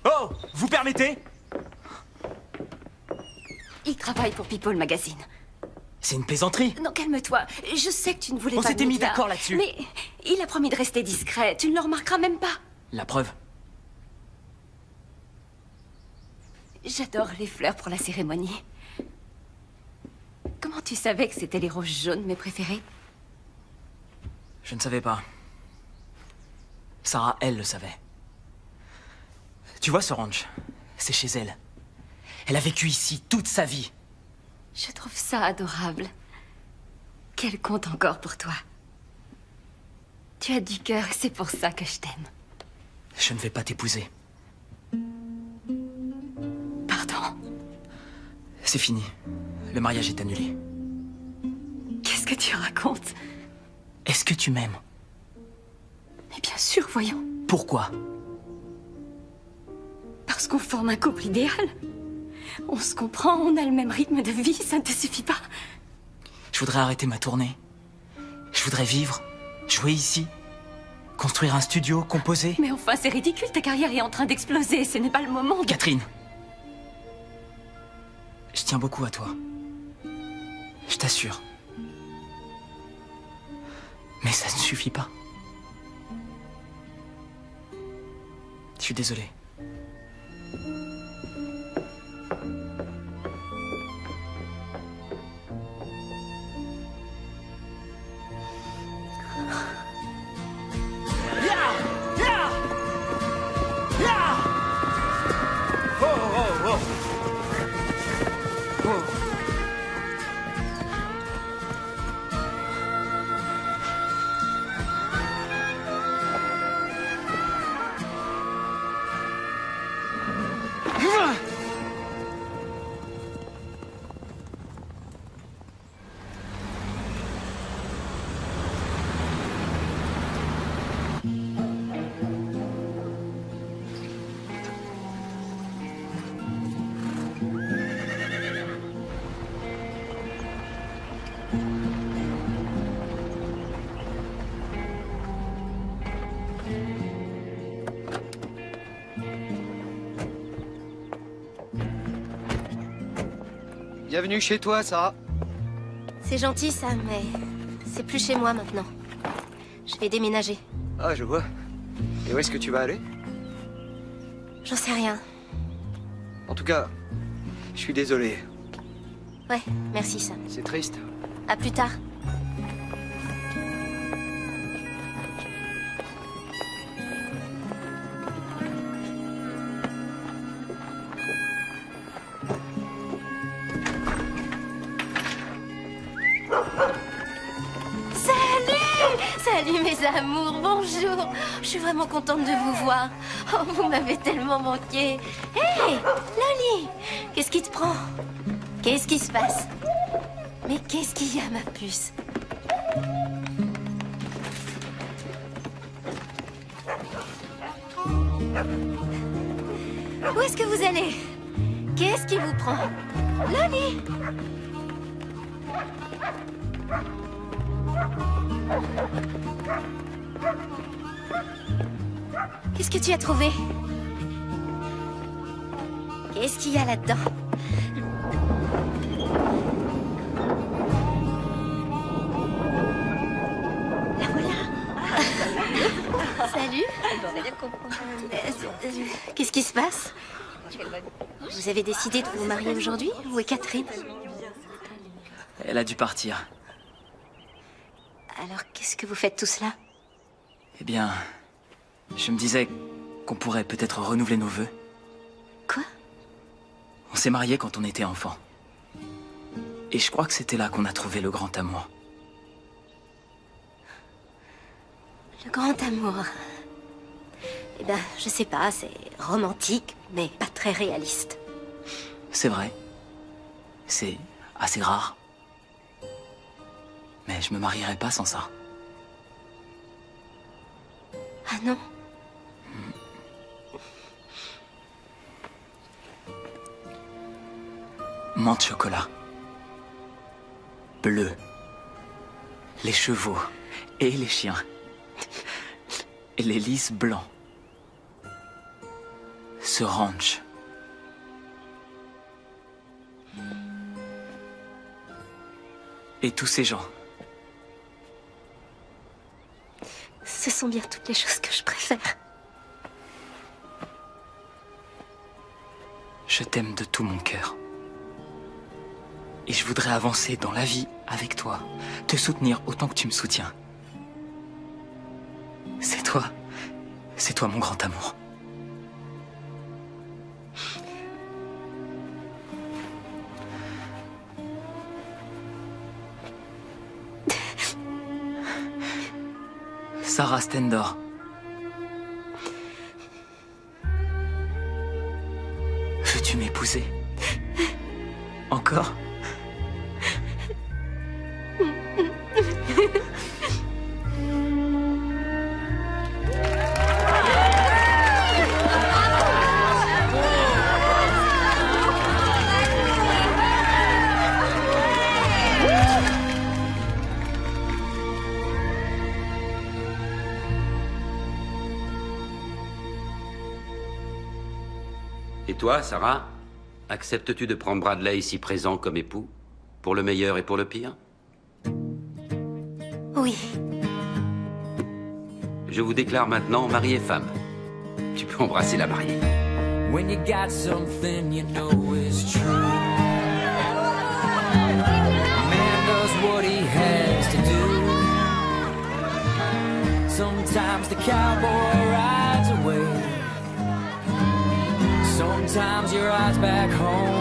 Oh, vous permettez? Il travaille pour People Magazine. C'est une plaisanterie. Non, calme-toi. Je sais que tu ne voulais On pas... s'était de mis médias, d'accord là-dessus. Mais il a promis de rester discret. Tu ne le remarqueras même pas. La preuve. J'adore les fleurs pour la cérémonie. Comment tu savais que c'était les roses jaunes, mes préférées? Je ne savais pas. Sarah, elle, le savait. Tu vois ce ranch? C'est chez elle. Elle a vécu ici toute sa vie. Je trouve ça adorable. Qu'elle compte encore pour toi. Tu as du cœur et c'est pour ça que je t'aime. Je ne vais pas t'épouser. Pardon? C'est fini. Le mariage est annulé. Qu'est-ce que tu racontes? Est-ce que tu m'aimes? Mais bien sûr, voyons. Pourquoi? Parce qu'on forme un couple idéal. On se comprend, on a le même rythme de vie, ça ne te suffit pas? Je voudrais arrêter ma tournée. Je voudrais vivre, jouer ici, construire un studio, composer. Mais enfin, c'est ridicule, ta carrière est en train d'exploser, ce n'est pas le moment de... Catherine, je tiens beaucoup à toi. Je t'assure. Mais ça ne suffit pas. Je suis désolé. Bienvenue chez toi, Sarah. C'est gentil, ça, mais c'est plus chez moi maintenant. Je vais déménager. Ah, je vois. Et où est-ce que tu vas aller? J'en sais rien. En tout cas, je suis désolé. Ouais, merci, Sam. C'est triste. À plus tard. Salut mes amours, bonjour. Je suis vraiment contente de vous voir. Oh, vous m'avez tellement manqué. Hé, Loli, qu'est-ce qui te prend? Qu'est-ce qui se passe? Mais qu'est-ce qu'il y a, ma puce? Où est-ce que vous allez? Qu'est-ce qui vous prend? Loli! Qu'est-ce que tu as trouvé? Qu'est-ce qu'il y a là-dedans? La voilà. Salut. Qu'est-ce qui se passe? Vous avez décidé de vous marier aujourd'hui? Où est Catherine? Elle a dû partir. Alors, qu'est-ce que vous faites tout cela? Eh bien, je me disais qu'on pourrait peut-être renouveler nos vœux. Quoi? On s'est mariés quand on était enfant. Et je crois que c'était là qu'on a trouvé le grand amour. Le grand amour. Eh ben, je sais pas, c'est romantique, mais pas très réaliste. C'est vrai. C'est assez rare. Mais je me marierai pas sans ça. Ah non. Menthe chocolat. Bleu. Les chevaux et les chiens. Et les lys blancs. Ce ranch. Et tous ces gens. Ce sont bien toutes les choses que je préfère. Je t'aime de tout mon cœur. Et je voudrais avancer dans la vie avec toi, te soutenir autant que tu me soutiens. C'est toi mon grand amour. Sarah Stendor. Veux-tu m'épouser? Encore? Et toi, Sarah, acceptes-tu de prendre Bradley ici présent comme époux, pour le meilleur et pour le pire? Oui. Je vous déclare maintenant mari et femme. Tu peux embrasser la mariée. When you got something you know is true. Man does what he has to do. Sometimes the cowboy rides away. Sometimes your eyes back home